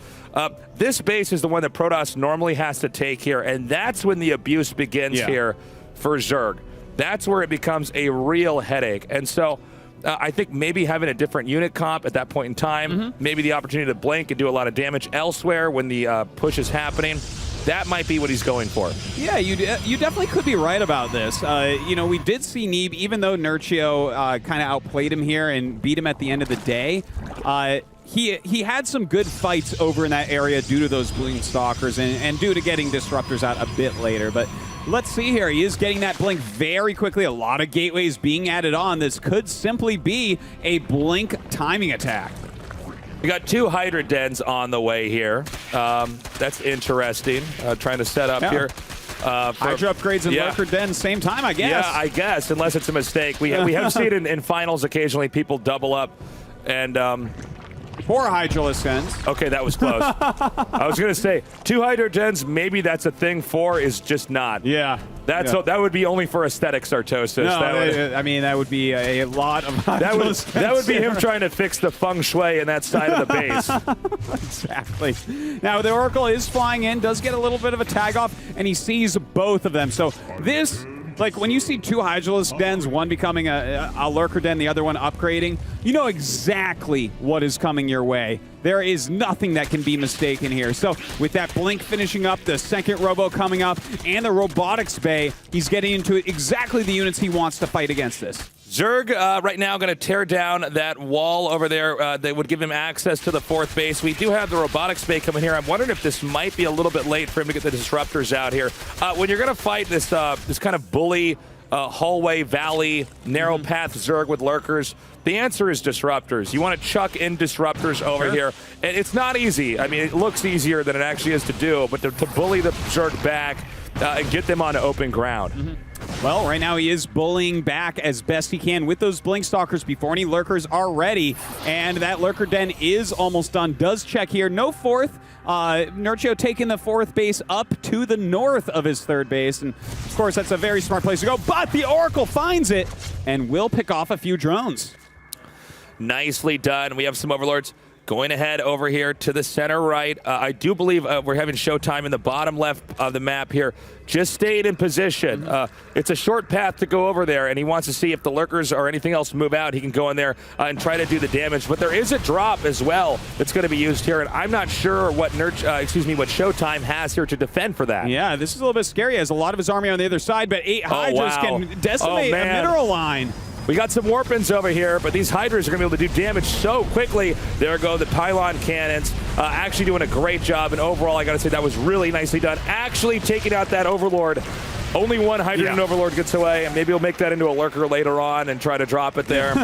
This base is the one that Protoss normally has to take here, and that's when the abuse begins here for Zerg. That's where it becomes a real headache. And so I think maybe having a different unit comp at that point in time, maybe the opportunity to blink and do a lot of damage elsewhere when the push is happening, that might be what he's going for. Yeah, you definitely could be right about this. You know, we did see Neeb, even though Nerchio kind of outplayed him here and beat him at the end of the day, he had some good fights over in that area due to those Blink Stalkers and due to getting Disruptors out a bit later. But let's see here. He is getting that blink very quickly. A lot of gateways being added on. This could simply be a blink timing attack. We got 2 Hydra Dens on the way here. That's interesting. Trying to set up here. Hydra upgrades and Lurker Dens same time, I guess. Yeah, I guess, unless it's a mistake. We have seen in finals occasionally people double up and 4 Hydralisk Dens. Okay, that was close. I was going to say, 2 Hydra Dens, maybe that's a thing. 4 is just not. Yeah. That would be only for aesthetic Sartosis. No, I mean, that would be a lot of that would be him trying to fix the feng shui in that side of the base. Exactly. Now, the Oracle is flying in, does get a little bit of a tag off, and he sees both of them. So this, like when you see 2 Hydralisk Dens, one becoming a Lurker Den, the other one upgrading, you know exactly what is coming your way. There is nothing that can be mistaken here. So with that blink finishing up, the second Robo coming up, and the Robotics Bay, he's getting into exactly the units he wants to fight against this. Zerg right now going to tear down that wall over there that would give him access to the 4th base. We do have the Robotics Bay coming here. I'm wondering if this might be a little bit late for him to get the Disruptors out here. When you're going to fight this this kind of bully hallway, valley, narrow path Zerg with Lurkers, the answer is Disruptors. You want to chuck in Disruptors over here. And it's not easy. I mean, it looks easier than it actually is to do, but to bully the Zerg back and get them on open ground. Well, right now he is bullying back as best he can with those Blink Stalkers before any Lurkers are ready. And that Lurker Den is almost done. Does check here. No 4th. Nerchio taking the 4th base up to the north of his 3rd base. And, of course, that's a very smart place to go. But the Oracle finds it and will pick off a few drones. Nicely done. We have some Overlords going ahead over here to the center right. I do believe we're having Showtime in the bottom left of the map here. Just stayed in position. It's a short path to go over there, and he wants to see if the Lurkers or anything else move out. He can go in there and try to do the damage. But there is a drop as well that's going to be used here, and I'm not sure what what Showtime has here to defend for that. Yeah, this is a little bit scary. He has a lot of his army on the other side, but 8 Hydras can decimate a mineral line. We got some Warpins over here, but these Hydras are going to be able to do damage so quickly. There go the pylon cannons, actually doing a great job. And overall, I got to say that was really nicely done. Actually taking out that Overlord. Only 1 Hydrogen Overlord gets away, and maybe he'll make that into a Lurker later on and try to drop it there.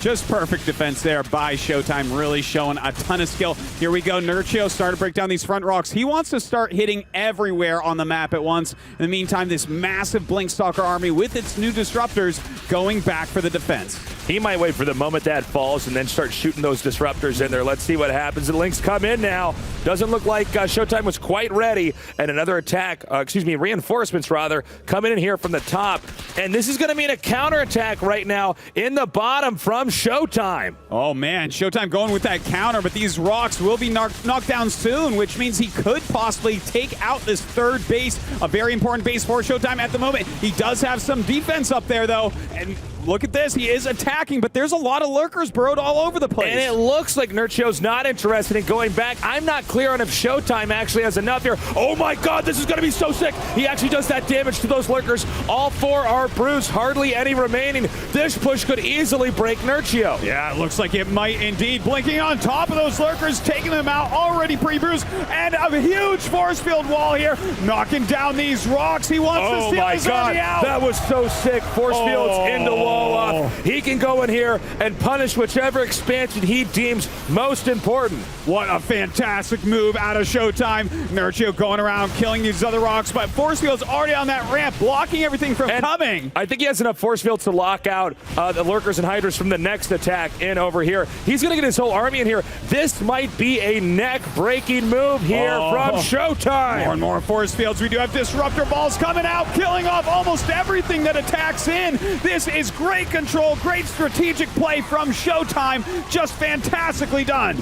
Just perfect defense there by Showtime, really showing a ton of skill. Here we go, Nerchio starting to break down these front rocks. He wants to start hitting everywhere on the map at once. In the meantime, this massive Blink Stalker army with its new Disruptors going back for the defense. He might wait for the moment that falls and then start shooting those Disruptors in there. Let's see what happens. The Lynx come in now. Doesn't look like Showtime was quite ready. And another attack, reinforcements rather, coming in here from the top. And this is going to mean a counterattack right now in the bottom from Showtime. Oh man, Showtime going with that counter, but these rocks will be knocked down soon, which means he could possibly take out this 3rd base, a very important base for Showtime at the moment. He does have some defense up there though, and look at this. He is attacking, but there's a lot of lurkers burrowed all over the place. And it looks like Nerchio's not interested in going back. I'm not clear on if Showtime actually has enough here. Oh my god, this is going to be so sick. He actually does that damage to those lurkers. All 4 are bruised, hardly any remaining. This push could easily break Nerchio. Yeah, it looks like it might indeed. Blinking on top of those lurkers, taking them out, already pre-bruised, and a huge force field wall here, knocking down these rocks. He wants to steal his army out. That was so sick. Force fields into wall off. He can go in here and punish whichever expansion he deems most important. What a fantastic move out of Showtime. Nerchio going around killing these other rocks, but force field's already on that ramp, blocking everything from coming. I think he has enough force fields to lock out the lurkers and hydras from the next attack in over here. He's going to get his whole army in here. This might be a neck-breaking move here from Showtime. More and more force fields. We do have disruptor balls coming out, killing off almost everything that attacks in. This is great control, great strategic play from Showtime. Just fantastically done.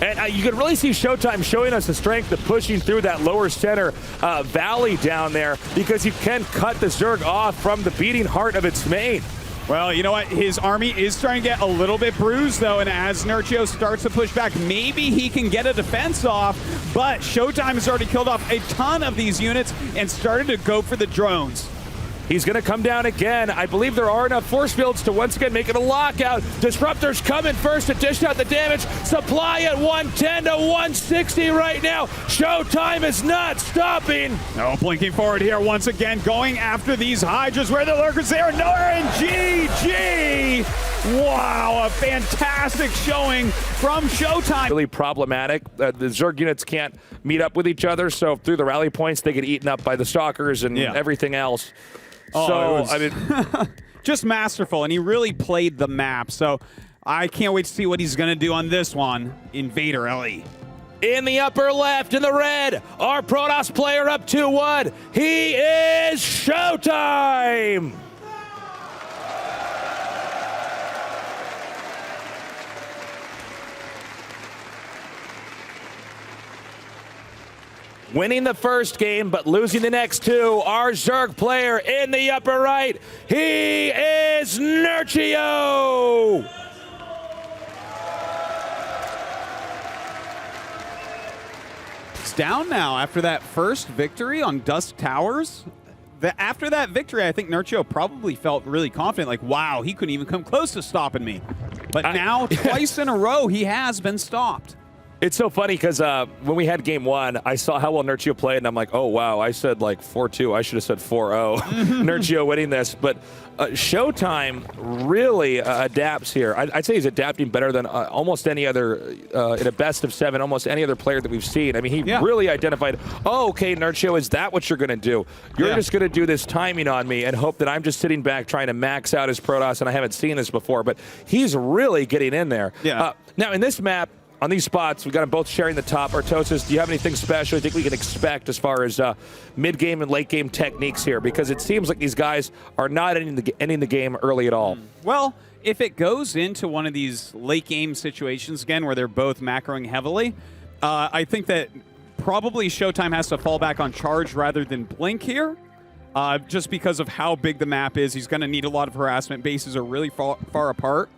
And you can really see Showtime showing us the strength of pushing through that lower center valley down there, because you can cut the Zerg off from the beating heart of its main. Well, you know what? His army is starting to get a little bit bruised, though, and as Nerchio starts to push back, maybe he can get a defense off, but Showtime has already killed off a ton of these units and started to go for the drones. He's going to come down again. I believe there are enough force fields to once again make it a lockout. Disruptors coming first to dish out the damage. Supply at 110 to 160 right now. Showtime is not stopping. No, blinking forward here once again, going after these hydras where the lurkers there. Nora and GG. Wow, a fantastic showing from Showtime. Really problematic. The Zerg units can't meet up with each other, so through the rally points, they get eaten up by the stalkers and everything else. I mean, just masterful, and he really played the map. So I can't wait to see what he's going to do on this one. Invader Ellie. In the upper left, in the red, our Protoss player up 2-1. He is Showtime. Winning the first game, but losing the next 2. Our Zerg player in the upper right, he is Nerchio. It's down now after that first victory on Dusk Towers. After that victory, I think Nerchio probably felt really confident, like, wow, he couldn't even come close to stopping me. But now, twice in a row, he has been stopped. It's so funny because when we had game 1, I saw how well Nerchio played, and I'm like, oh, wow, I said like 4-2. I should have said 4-0. Nerchio winning this. But Showtime really adapts here. I'd say he's adapting better than almost any other, in a best of 7, almost any other player that we've seen. I mean, he really identified, oh, okay, Nerchio, is that what you're going to do? You're just going to do this timing on me and hope that I'm just sitting back trying to max out his Protoss, and I haven't seen this before. But he's really getting in there. Now, in this map, on these spots, we've got them both sharing the top. Artosis, do you have anything special you think we can expect as far as mid-game and late-game techniques here? Because it seems like these guys are not ending the game early at all. Well, if it goes into one of these late-game situations, again, where they're both macroing heavily, I think that probably Showtime has to fall back on charge rather than blink here. Just because of how big the map is, he's going to need a lot of harassment. Bases are really far apart.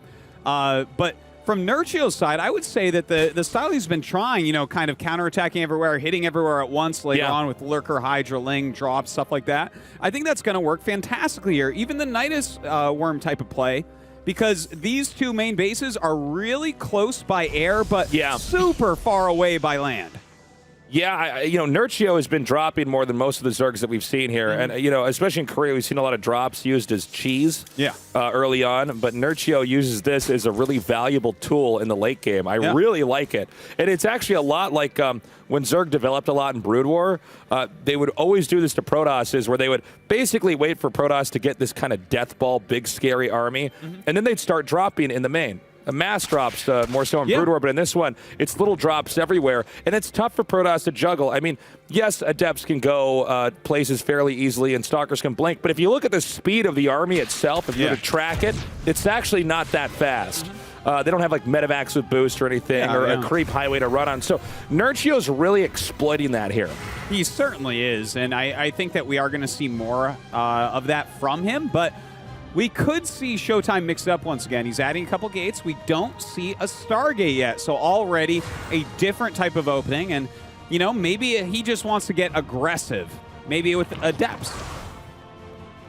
But from Nerchio's side, I would say that the style he's been trying, you know, kind of counterattacking everywhere, hitting everywhere at once later on with Lurker, Hydra, Ling, drops, stuff like that. I think that's going to work fantastically here. Even the Nidus Worm type of play, because these two main bases are really close by air, but super far away by land. Yeah, you know, Nerchio has been dropping more than most of the Zergs that we've seen here. And, you know, especially in Korea, we've seen a lot of drops used as cheese early on. But Nerchio uses this as a really valuable tool in the late game. I really like it. And it's actually a lot like when Zerg developed a lot in Brood War. They would always do this to Protosses, where they would basically wait for Protoss to get this kind of death ball, big, scary army. And then they'd start dropping in the main. Mass drops more so in Brood War, but in this one, it's little drops everywhere, and it's tough for Protoss to juggle. I mean, yes, Adepts can go places fairly easily, and Stalkers can blink, but if you look at the speed of the army itself, if you were to track it, it's actually not that fast. They don't have like medevacs with boost or anything, or a creep highway to run on. So Nerchio's really exploiting that here. He certainly is, and I think that we are going to see more of that from him, but we could see Showtime mixed up once again. He's adding a couple gates. We don't see a Stargate yet, so already a different type of opening. And, you know, maybe he just wants to get aggressive, maybe with Adepts.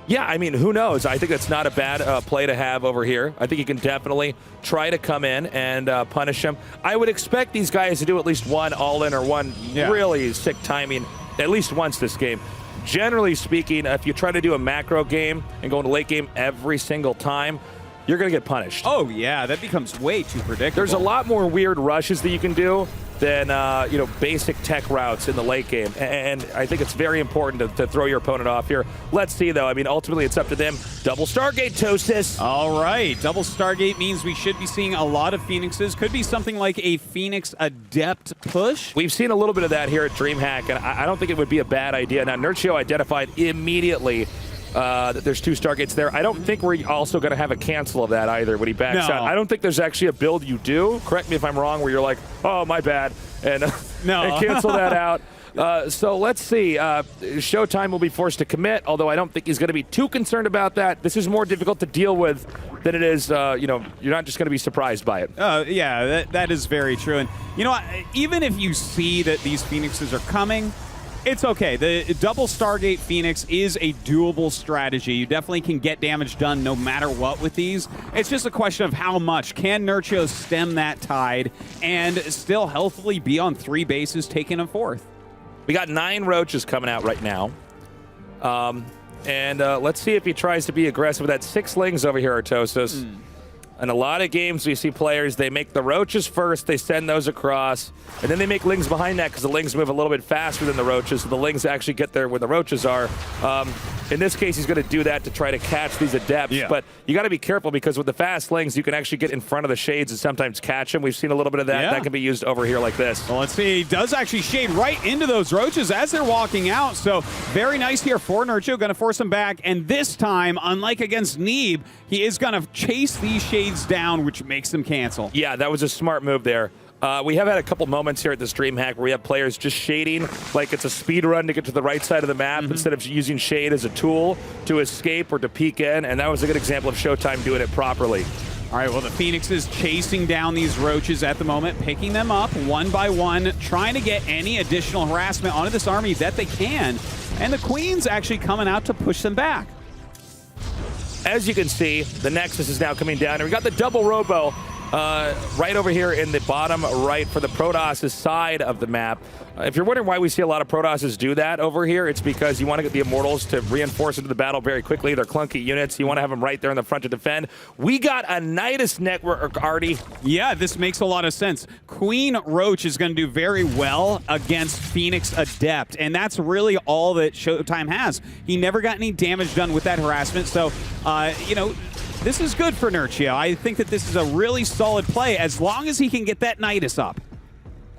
Yeah, I mean, who knows? I think that's not a bad play to have over here. I think you can definitely try to come in and punish him. I would expect these guys to do at least one all-in or one really sick timing at least once this game. Generally speaking, if you try to do a macro game and go into late game every single time, you're going to get punished. Oh, yeah, that becomes way too predictable. There's a lot more weird rushes that you can do than you know, basic tech routes in the late game, and I think it's very important to throw your opponent off here. Let's see, though. I mean, ultimately, it's up to them. Double Stargate, Toastus. All right, double Stargate means we should be seeing a lot of Phoenixes. Could be something like a Phoenix Adept push. We've seen a little bit of that here at DreamHack, and I don't think it would be a bad idea. Now, Nerchio identified immediately that there's 2 Stargates there. I don't think we're also going to have a cancel of that either when he backs out. I don't think there's actually a build you do, correct me if I'm wrong, where you're like, oh, my bad, and, and cancel that out. So let's see. Showtime will be forced to commit, although I don't think he's going to be too concerned about that. This is more difficult to deal with than it is, you know, you're not just going to be surprised by it. Yeah, that is very true. And, you know, even if you see that these Phoenixes are coming, it's okay. The double Stargate Phoenix is a doable strategy. You definitely can get damage done no matter what with these. It's just a question of how much. Can Nerchio stem that tide and still healthily be on 3 bases, taking a 4th? We got 9 roaches coming out right now. And let's see if he tries to be aggressive with that. 6 lings over here, Artosis. In a lot of games, we see players, they make the roaches first, they send those across, and then they make lings behind that because the lings move a little bit faster than the roaches, so the lings actually get there where the roaches are. In this case, he's going to do that to try to catch these Adepts, but you got to be careful because with the fast lings, you can actually get in front of the shades and sometimes catch them. We've seen a little bit of that. That can be used over here like this. Well, let's see. He does actually shade right into those roaches as they're walking out, so very nice here for Nerchio. Going to force him back, and this time, unlike against Neeb, he is going to chase these shades down, which makes them cancel. Yeah, that was a smart move there. We have had a couple moments here at this DreamHack where we have players just shading like it's a speed run to get to the right side of the map instead of using shade as a tool to escape or to peek in, and that was a good example of Showtime doing it properly. All right, well, the Phoenix is chasing down these roaches at the moment, picking them up one by one, trying to get any additional harassment onto this army that they can, and the Queen's actually coming out to push them back. As you can see, the Nexus is now coming down, and we got the double Robo right over here in the bottom right for the Protoss' side of the map. If you're wondering why we see a lot of Protosses do that over here, it's because you want to get the Immortals to reinforce into the battle very quickly. They're clunky units. You want to have them right there in the front to defend. We got a Nidus network, Artie. Yeah, this makes a lot of sense. Queen Roach is going to do very well against Phoenix Adept, and that's really all that Showtime has. He never got any damage done with that harassment, so, you know, this is good for Nerchio. I think that this is a really solid play as long as he can get that Nidus up.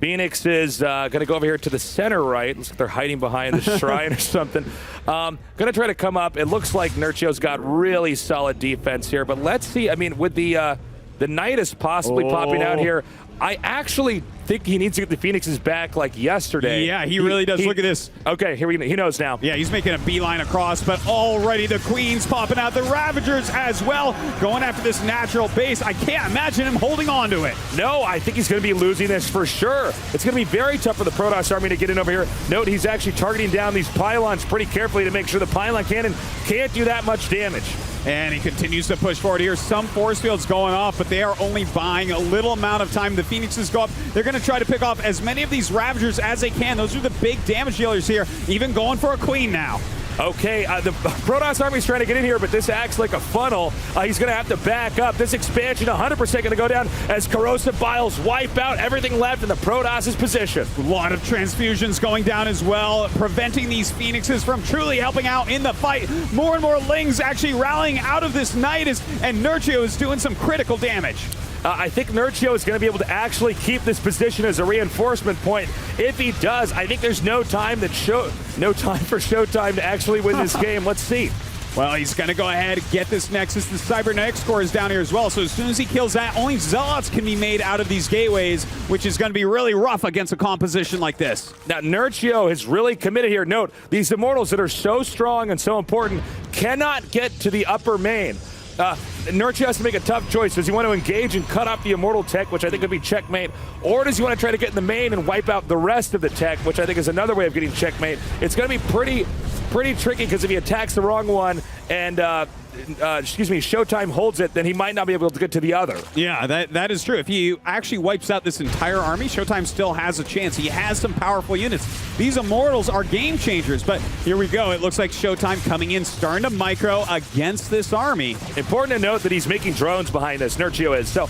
Phoenix is going to go over here to the center right. Looks like they're hiding behind the shrine or something. Going to try to come up. It looks like Nerchio's got really solid defense here, but let's see. I mean, with the Nidus possibly popping out here, I actually think he needs to get the Phoenixes back like yesterday. Yeah, he really does. Look at this. Okay, here he knows now. Yeah, he's making a beeline across, but already the Queen's popping out. The Ravagers as well, going after this natural base. I can't imagine him holding on to it. No, I think he's going to be losing this for sure. It's going to be very tough for the Protoss army to get in over here. Note, he's actually targeting down these pylons pretty carefully to make sure the pylon cannon can't do that much damage. And he continues to push forward here. Some force fields going off, but they are only buying a little amount of time. The Phoenixes go up. They're going to try to pick off as many of these Ravagers as they can. Those are the big damage dealers here, even going for a Queen now. Okay, the Protoss army's trying to get in here, but this acts like a funnel. He's going to have to back up. This expansion 100% going to go down as corrosive biles wipe out everything left in the Protoss' position. A lot of transfusions going down as well, preventing these Phoenixes from truly helping out in the fight. More and more Lings actually rallying out of this Nidus, and Nerchio is doing some critical damage. I think Nerchio is going to be able to actually keep this position as a reinforcement point. If he does, I think there's no time for Showtime to actually win this game. Let's see. Well, he's going to go ahead, get this Nexus. The Cybernetic score is down here as well, so as soon as he kills that, only Zealots can be made out of these gateways, which is going to be really rough against a composition like this. Now, Nerchio is really committed here. Note, these Immortals that are so strong and so important cannot get to the upper main. Nerchio has to make a tough choice. Does he want to engage and cut off the Immortal tech, which I think would be checkmate, or does he want to try to get in the main and wipe out the rest of the tech, which I think is another way of getting checkmate? It's going to be pretty tricky, because if he attacks the wrong one and Showtime holds it, then he might not be able to get to the other. Yeah, that is true. If he actually wipes out this entire army, Showtime still has a chance. He has some powerful units. These Immortals are game changers, but here we go. It looks like Showtime coming in, starting to micro against this army. Important to note that he's making drones behind this, Nerchio is. So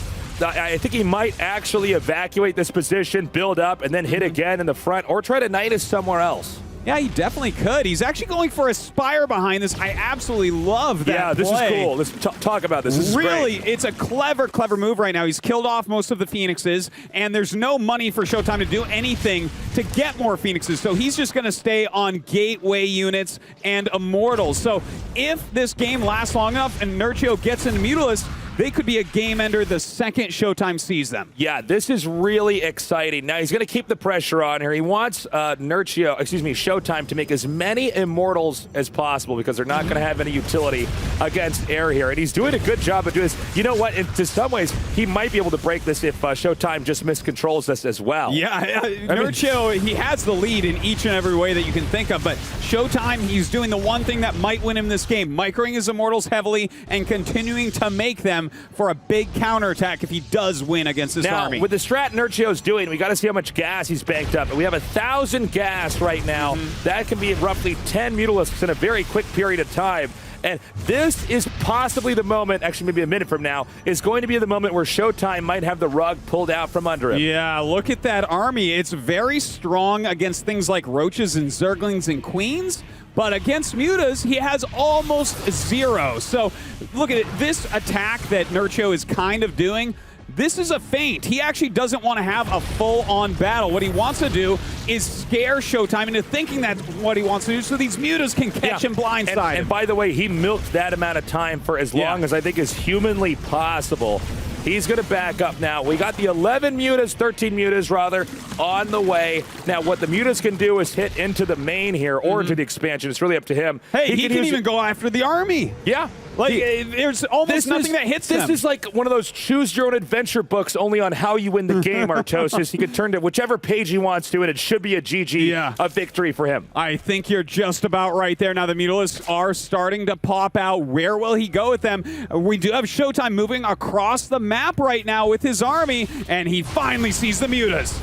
I think he might actually evacuate this position, build up, and then hit again in the front, or try to Nidus somewhere else. Yeah, he definitely could. He's actually going for a Spire behind this. I absolutely love that Yeah, this play. is cool. Let's talk about this. This is really, great. it's a clever move right now. He's killed off most of the Phoenixes, and there's no money for Showtime to do anything to get more Phoenixes, so he's just going to stay on gateway units and Immortals. So if this game lasts long enough and Nerchio gets into Mutalisk, they could be a game ender the second Showtime sees them. Yeah, this is really exciting. Now, he's going to keep the pressure on here. He wants Showtime to make as many Immortals as possible, because they're not going to have any utility against air here. And he's doing a good job of doing this. You know what? To some ways, he might be able to break this if Showtime just miscontrols this as well. Yeah, Nerchio, he has the lead in each and every way that you can think of, but Showtime, he's doing the one thing that might win him this game, microing his Immortals heavily and continuing to make them for a big counterattack if he does win against this army. Now, with the strat Nerchio's doing, we got to see how much gas he's banked up. We have 1,000 gas right now. That can be roughly 10 Mutalisks in a very quick period of time. And this is possibly the moment, actually maybe a minute from now, is going to be the moment where Showtime might have the rug pulled out from under him. Yeah, look at that army. It's very strong against things like Roaches and Zerglings and Queens, but against Mutas, he has almost zero. So look at it. This attack that Nerchio is kind of doing, this is a feint. He actually doesn't want to have a full-on battle. What he wants to do is scare Showtime into thinking that's what he wants to do, so these Mutas can catch him blindside. And by the way, he milked that amount of time for as long as I think is humanly possible. He's going to back up now. We got the 13 Mutas rather, on the way. Now, what the Mutas can do is hit into the main here or into the expansion. It's really up to him. Hey, he can even go after the army. Yeah. Like, there's almost nothing that hits This them. is like one of those choose-your-own-adventure books only on how you win the game, Artosis. He could turn to whichever page he wants to, and it should be a GG, a victory for him. I think you're just about right there. Now, the Mutalisks are starting to pop out. Where will he go with them? We do have Showtime moving across the map right now with his army, and he finally sees the Mutas.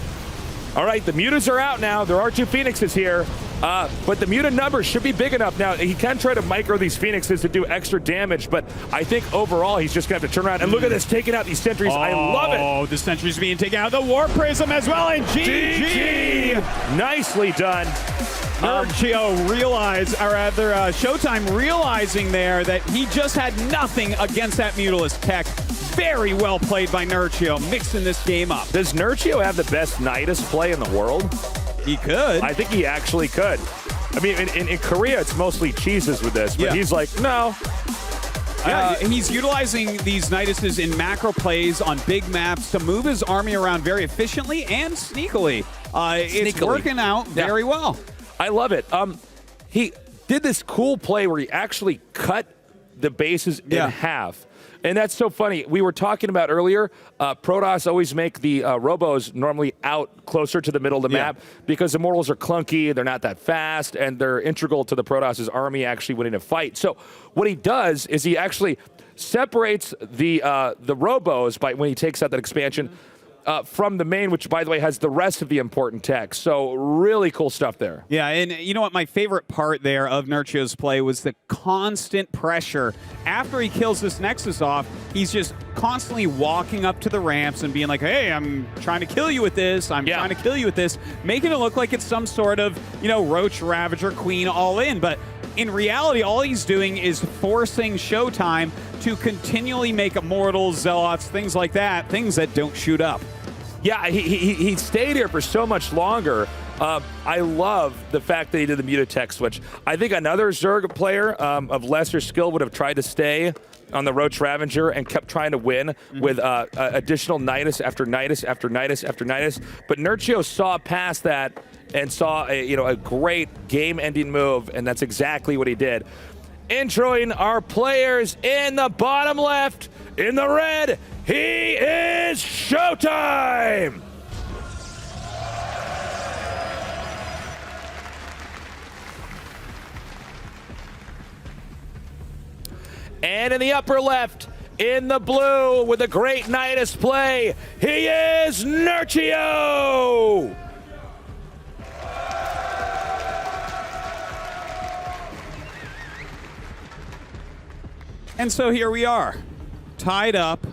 All right, the Mutas are out now. There are 2 Phoenixes here. But the Muta numbers should be big enough. Now, he can try to micro these Phoenixes to do extra damage, but I think overall he's just going to have to turn around. And look at this, taking out these sentries. I love it. Oh, the sentries being taken out. The War Prism as well, and GG! Nicely done. Nerchio Showtime realizing there that he just had nothing against that Mutalisk tech. Very well played by Nerchio, mixing this game up. Does Nerchio have the best Nidus play in the world? He could. I think he actually could. I mean, in Korea, it's mostly cheeses with this, but he's like, no. Yeah, he's utilizing these Niduses in macro plays on big maps to move his army around very efficiently and sneakily. It's working out very well. I love it. He did this cool play where he actually cut the bases in half. And that's so funny. We were talking about earlier, Protoss always make the Robos normally out closer to the middle of the map because Immortals are clunky, they're not that fast, and they're integral to the Protoss's army actually winning a fight. So what he does is he actually separates the Robos when he takes out that expansion from the main, which, by the way, has the rest of the important tech. So really cool stuff there. Yeah, and you know what? My favorite part there of Nerchio's play was the constant pressure. After he kills this Nexus off, he's just constantly walking up to the ramps and being like, hey, I'm trying to kill you with this. I'm trying to kill you with this. Making it look like it's some sort of, Roach, Ravager, Queen all in. But in reality, all he's doing is forcing Showtime to continually make Immortals, Zealots, things like that, things that don't shoot up. Yeah, he stayed here for so much longer. I love the fact that he did the Mutatech switch. I think another Zerg player of lesser skill would have tried to stay on the Roach Ravager and kept trying to win with additional Nidus after Nidus after Nidus after Nidus. But Nerchio saw past that and saw a great game-ending move, and that's exactly what he did. introing our players in the bottom left. In the red, he is Showtime! And in the upper left, in the blue, with a great Nidus play, he is Nerchio! And so here we are, tied up,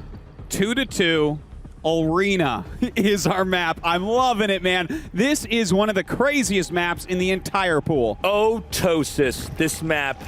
2-2. Arena is our map. I'm loving it, man. This is one of the craziest maps in the entire pool. Otosis, this map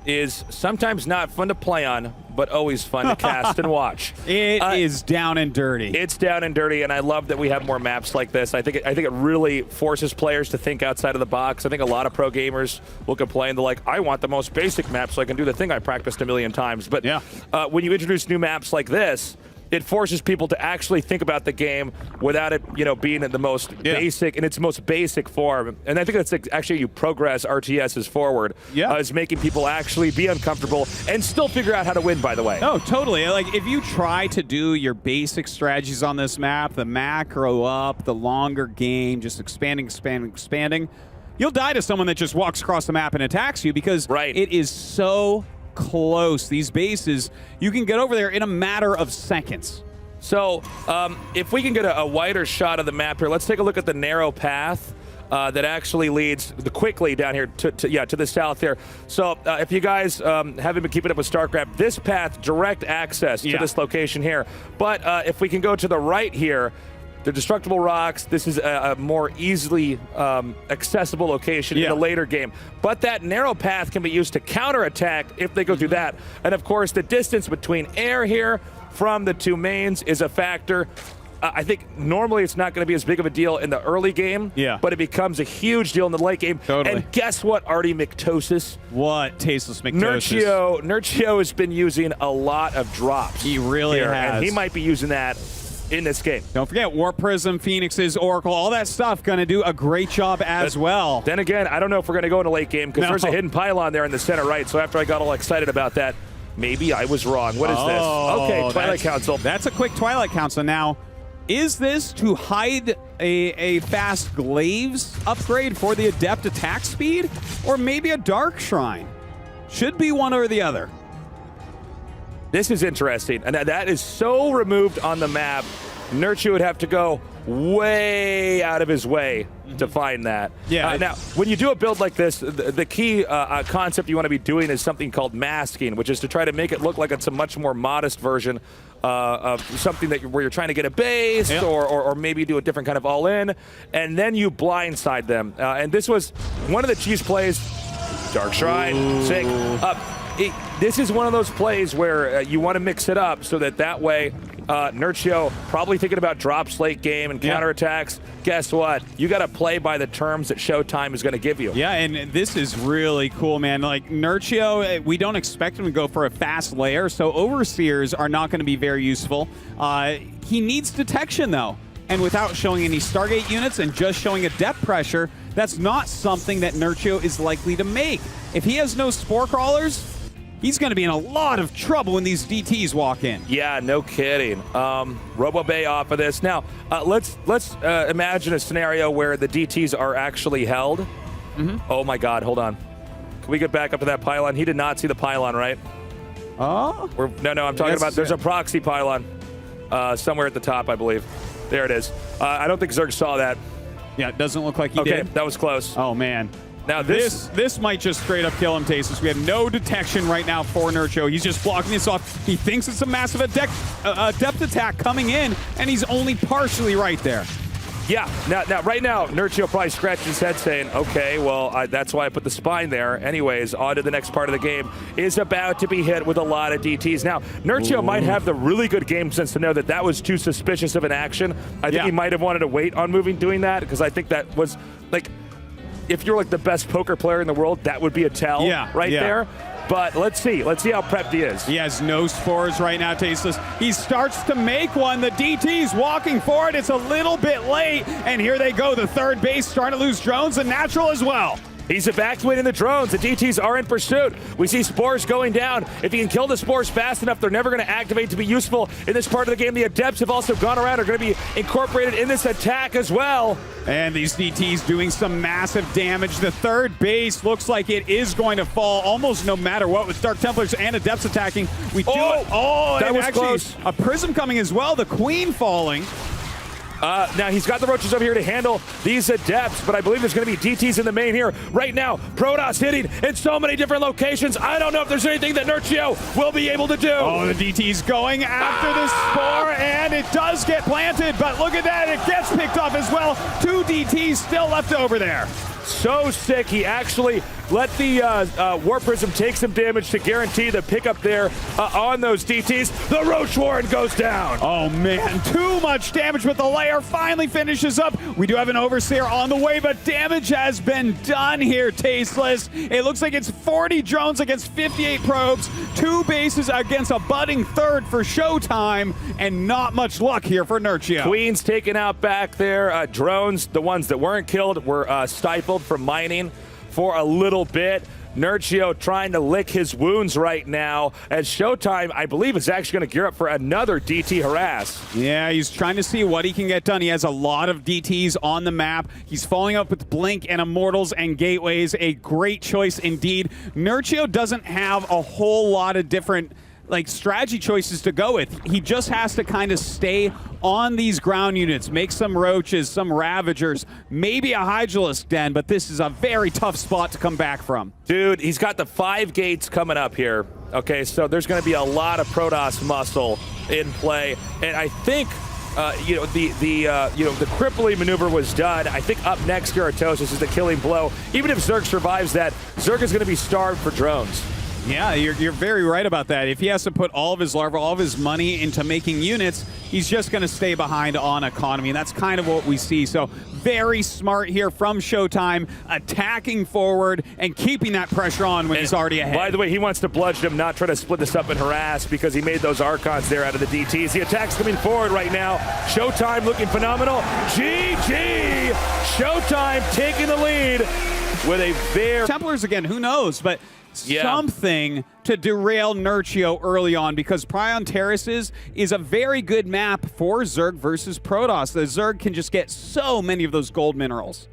is sometimes not fun to play on, but always fun to cast and watch. It is down and dirty. It's down and dirty, and I love that we have more maps like this. I think it really forces players to think outside of the box. I think a lot of pro gamers will complain. They're like, I want the most basic map so I can do the thing I practiced a million times. But yeah. When you introduce new maps like this, it forces people to actually think about the game without it, being in the most basic, in its most basic form. And I think that's actually you progress RTSs forward, is making people actually be uncomfortable and still figure out how to win, by the way. Oh, totally. Like, if you try to do your basic strategies on this map, the macro up, the longer game, just expanding, you'll die to someone that just walks across the map and attacks you because it is so close. These bases, you can get over there in a matter of seconds. So if we can get a wider shot of the map here, let's take a look at the narrow path that actually leads quickly down here to the south here. So if you guys haven't been keeping up with StarCraft, this path, direct access to this location here. But if we can go to the right here, the destructible rocks, this is a more easily accessible location in a later game. But that narrow path can be used to counterattack if they go through that. And of course, the distance between air here from the two mains is a factor. I think normally it's not going to be as big of a deal in the early game, but it becomes a huge deal in the late game. Totally. And guess what, Artie McTosis? What, Tasteless McTosis? Nerchio has been using a lot of drops. He really has. And he might be using that in this game. Don't forget, Warp Prism, Phoenixes, Oracle, all that stuff going to do a great job as well. Then again, I don't know if we're going to go in a late game because there's a hidden pylon there in the center right. So after I got all excited about that, maybe I was wrong. What is this? Okay, Twilight Council. That's a quick Twilight Council. Now, is this to hide a fast glaives upgrade for the Adept attack speed? Or maybe a Dark Shrine? Should be one or the other. This is interesting, and that is so removed on the map. Nerchio would have to go way out of his way to find that. Yeah. Now, when you do a build like this, the key concept you want to be doing is something called masking, which is to try to make it look like it's a much more modest version of something where you're trying to get a base or maybe do a different kind of all-in, and then you blindside them. And this was one of the cheese plays. Dark Shrine, sick. This is one of those plays where you want to mix it up so that way Nerchio probably thinking about drops late game and counterattacks. Guess what? You got to play by the terms that Showtime is going to give you. Yeah, and this is really cool, man. Like, Nerchio, we don't expect him to go for a fast layer, so Overseers are not going to be very useful. He needs detection, though. And without showing any Stargate units and just showing a depth pressure, that's not something that Nerchio is likely to make. If he has no Spore Crawlers, he's going to be in a lot of trouble when these DTs walk in. Yeah, no kidding. Robo Bay off of this. Now, let's imagine a scenario where the DTs are actually held. Oh my God, hold on. Can we get back up to that pylon? He did not see the pylon, right? Oh? No, I'm talking about there's a proxy pylon somewhere at the top, I believe. There it is. I don't think Zerg saw that. Yeah, it doesn't look like he did. Okay, that was close. Oh, man. Now this might just straight up kill him, Tasteless. We have no detection right now for Nerchio. He's just blocking this off. He thinks it's a massive depth attack coming in, and he's only partially right there. Yeah, now right now, Nerchio probably scratched his head saying, okay, well, that's why I put the spine there. Anyways, on to the next part of the game. Is about to be hit with a lot of DTs. Now, Nerchio might have the really good game sense to know that was too suspicious of an action. I think he might have wanted to wait on doing that, because I think that was, like, if you're like the best poker player in the world, that would be a tell there. But let's see how prepped he is. He has no spores right now, Tasteless. He starts to make one. The DT's walking for it. It's a little bit late. And here they go. The third base starting to lose drones and natural as well. He's evacuating the drones. The DTs are in pursuit. We see spores going down. If he can kill the spores fast enough, they're never going to activate to be useful in this part of the game. The Adepts have also gone around, are going to be incorporated in this attack as well. And these DTs doing some massive damage. The third base looks like it is going to fall almost no matter what, with Dark Templars and Adepts attacking. We do that was actually close. A Prism coming as well. The Queen falling. Now he's got the roaches over here to handle these Adepts, but I believe there's going to be DTs in the main here. Right now, Protoss hitting in so many different locations. I don't know if there's anything that Nerchio will be able to do. Oh, the DT's going after the Spore, and it does get planted, but look at that, it gets picked off as well. 2 DTs still left over there. So sick, he actually let the War Prism take some damage to guarantee the pickup there on those DTs. The Roach Warren goes down. Oh man, too much damage, but the layer finally finishes up. We do have an Overseer on the way, but damage has been done here, Tasteless. It looks like it's 40 drones against 58 probes, 2 bases against a budding third for Showtime, and not much luck here for Nerchio. Queen's taken out back there. Drones, the ones that weren't killed, were stifled from mining for a little bit. Nerchio trying to lick his wounds right now, as Showtime, I believe, is actually going to gear up for another DT harass. Yeah, he's trying to see what he can get done. He has a lot of DTs on the map. He's following up with Blink and Immortals and Gateways. A great choice indeed. Nerchio doesn't have a whole lot of different strategy choices to go with. He just has to kind of stay on these ground units, make some Roaches, some Ravagers, maybe a Hydralisk Den, but this is a very tough spot to come back from. Dude, he's got the 5 gates coming up here. Okay, so there's going to be a lot of Protoss muscle in play, and I think the crippling maneuver was done. I think up next, Garatosis is the killing blow. Even if Zerg survives that, Zerg is going to be starved for drones. Yeah, you're very right about that. If he has to put all of his larva, all of his money into making units, he's just going to stay behind on economy, and that's kind of what we see. So very smart here from Showtime, attacking forward and keeping that pressure on when he's already ahead. By the way, he wants to bludgeon him, not try to split this up and harass, because he made those Archons there out of the DTs. The attack's coming forward right now. Showtime looking phenomenal. GG! Showtime taking the lead with a very... Templars again, who knows, but... Yeah. Something to derail Nerchio early on, because Prion Terraces is a very good map for Zerg versus Protoss. The Zerg can just get so many of those gold minerals.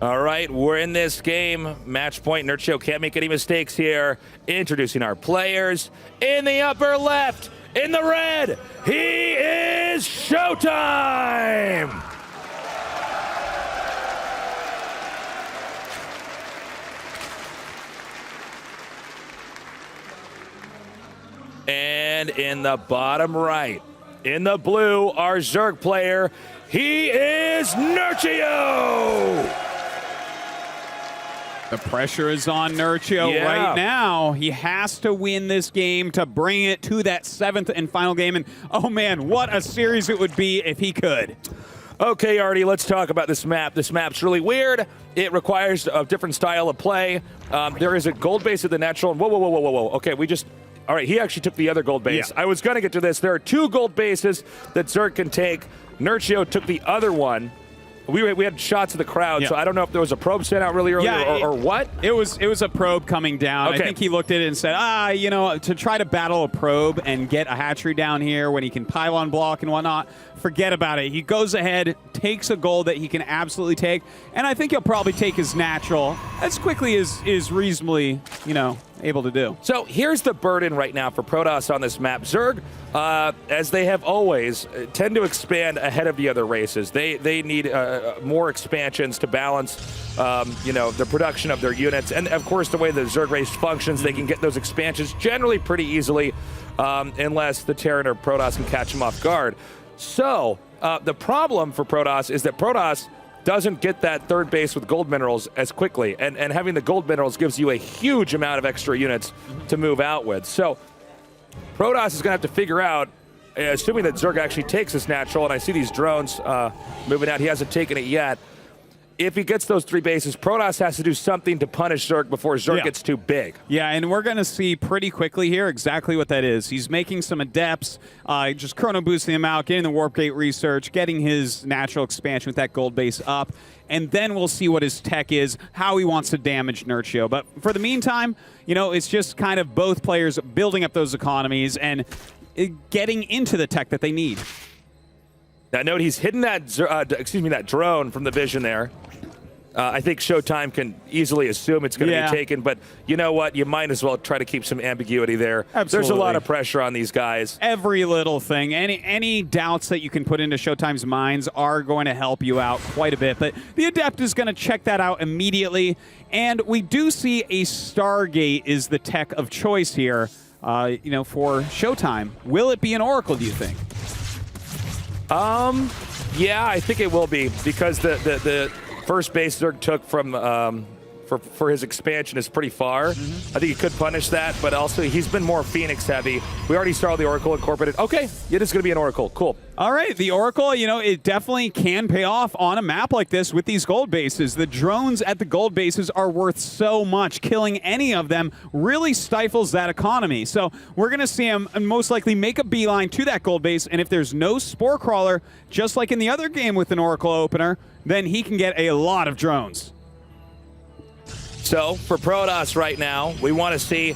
All right, we're in this game. Match point. Nerchio can't make any mistakes here. Introducing our players. In the upper left, in the red, he is Showtime! And in the bottom right, in the blue, our Zerg player, he is Nerchio! The pressure is on Nerchio right now. He has to win this game to bring it to that 7th and final game. And oh man, what a series it would be if he could. Okay, Artie, let's talk about this map. This map's really weird. It requires a different style of play. There is a gold base at the natural. Whoa. Okay, all right, he actually took the other gold base. Yeah. I was going to get to this. There are 2 gold bases that Zerg can take. Nerchio took the other one. We had shots of the crowd, so I don't know if there was a probe sent out really early or what. It was a probe coming down. Okay. I think he looked at it and said, to try to battle a probe and get a hatchery down here when he can pylon block and whatnot, forget about it. He goes ahead, takes a gold that he can absolutely take, and I think he'll probably take his natural as quickly as is reasonably, able to do. So here's the burden right now for Protoss on this map. Zerg, as they have always, tend to expand ahead of the other races. They need more expansions to balance, the production of their units. And of course, the way the Zerg race functions, they can get those expansions generally pretty easily, unless the Terran or Protoss can catch them off guard. So the problem for Protoss is that Protoss doesn't get that third base with gold minerals as quickly. And having the gold minerals gives you a huge amount of extra units to move out with. So Protoss is going to have to figure out, assuming that Zerg actually takes this natural, and I see these drones moving out. He hasn't taken it yet. if he gets those 3 bases, Protoss has to do something to punish Zerg before Zerg gets too big. Yeah, and we're going to see pretty quickly here exactly what that is. He's making some adepts, just chrono boosting them out, getting the Warp Gate research, getting his natural expansion with that gold base up, and then we'll see what his tech is, how he wants to damage Nerchio. But for the meantime, you know, it's just kind of both players building up those economies and getting into the tech that they need. Now note he's hidden that that drone from the vision there. I think Showtime can easily assume it's going to be taken, but you know what? You might as well try to keep some ambiguity there. Absolutely. There's a lot of pressure on these guys. Every little thing, any doubts that you can put into Showtime's minds are going to help you out quite a bit. But the Adept is going to check that out immediately, and we do see a Stargate is the tech of choice here. You know, for Showtime, will it be an Oracle? Do you think? Yeah, I think it will be because the first base Zerg took from for his expansion is pretty far. I think he could punish that, but also he's been more Phoenix heavy. We already saw the Oracle incorporated. Okay, it is going to be an Oracle. Cool. All right, the Oracle, you know, it definitely can pay off on a map like this with these gold bases. The drones at the gold bases are worth so much. Killing any of them really stifles that economy. So we're going to see him most likely make a beeline to that gold base, and if there's no Spore Crawler, just like in the other game with an Oracle opener, then he can get a lot of drones. So for Protoss right now, we want to see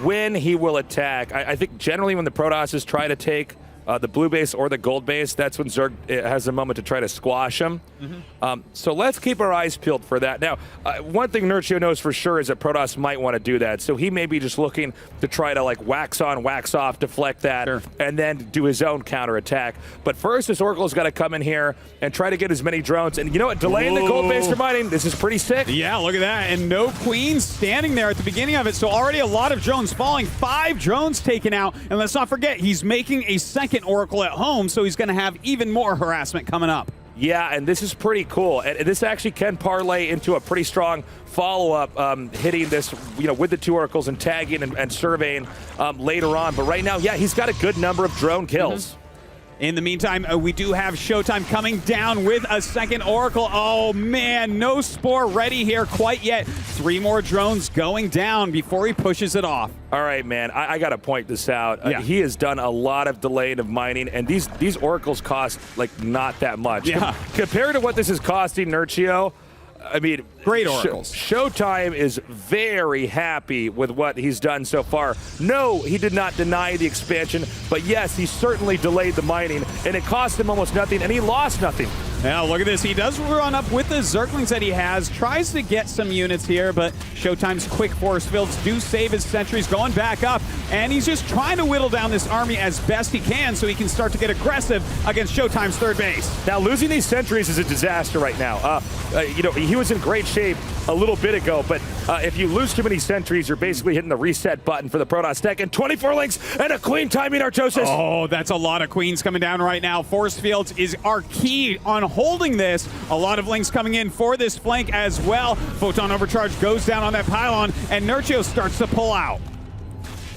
when he will attack. I think generally when the Protosses try to take the blue base or the gold base, that's when Zerg has a moment to try to squash him. So let's keep our eyes peeled for that. Now, one thing Nerchio knows for sure is that Protoss might want to do that. So he may be just looking to try to like wax on, wax off, deflect that, and then do his own counterattack. But first, this Oracle's got to come in here and try to get as many drones. And you know what? Delaying the gold base for mining, this is pretty sick. Yeah, look at that. And no queens standing there at the beginning of it. So already a lot of drones falling. 5 drones taken out. And let's not forget, he's making a second Oracle at home, so he's going to have even more harassment coming up. Yeah, and this is pretty cool. And this actually can parlay into a pretty strong follow-up, hitting this, you know, with the 2 Oracles and tagging and surveying later on. But right now, yeah, he's got a good number of drone kills. In the meantime, we do have Showtime coming down with a second Oracle. Oh, man, no Spore ready here quite yet. 3 more drones going down before he pushes it off. All right, man, I got to point this out. He has done a lot of delaying of mining, and these Oracles cost, like, not that much. Yeah. Compared to what this is costing Nerchio, I mean, great Oracles. Showtime is very happy with what he's done so far. No, he did not deny the expansion, but yes, he certainly delayed the mining, and it cost him almost nothing, and he lost nothing. Now, look at this. He does run up with the Zerglings that he has, tries to get some units here, but Showtime's quick force fields do save his sentries going back up, and he's just trying to whittle down this army as best he can so he can start to get aggressive against Showtime's third base. Now, losing these sentries is a disaster right now. You know, he was in great shape a little bit ago, but if you lose too many sentries, you're basically hitting the reset button for the Protoss tech, and 24 links and a queen timing Artosis. Oh, that's a lot of queens coming down right now. Force fields are key on holding this. A lot of links coming in for this flank as well. Photon overcharge goes down on that pylon, and Nerchio starts to pull out.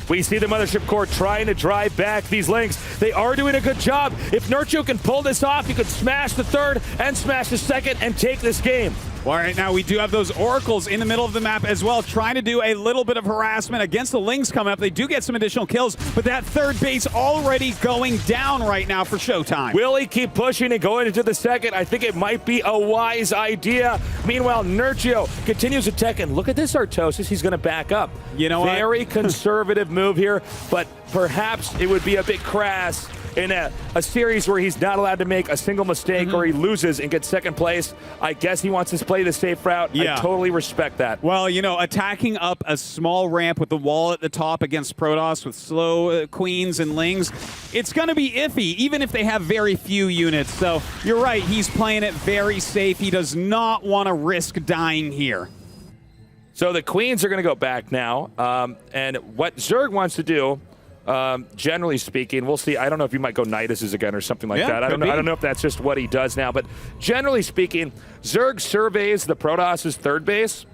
We see the Mothership Core trying to drive back these links. They are doing a good job. If Nerchio can pull this off, he could smash the third and smash the second and take this game. All right, now we do have those Oracles in the middle of the map as well, trying to do a little bit of harassment against the Lings coming up. They do get some additional kills, but that third base already going down right now for Showtime. Will he keep pushing and going into the second? I think it might be a wise idea. Meanwhile, Nerchio continues to tech, and look at this Artosis. He's going to back up. You know what? Very conservative move here, but perhaps it would be a bit crass in a series where he's not allowed to make a single mistake or he loses and gets second place. I guess he wants to play the safe route. Yeah. I totally respect that. Well, you know, attacking up a small ramp with the wall at the top against Protoss with slow queens and lings, it's going to be iffy, even if they have very few units. So you're right, he's playing it very safe. He does not want to risk dying here. So the queens are going to go back now. And what Zerg wants to do, generally speaking, we'll see. I don't know if you might go Nidus's again or something like that. I don't know if that's just what he does now, but generally speaking, Zerg surveys the Protoss's third base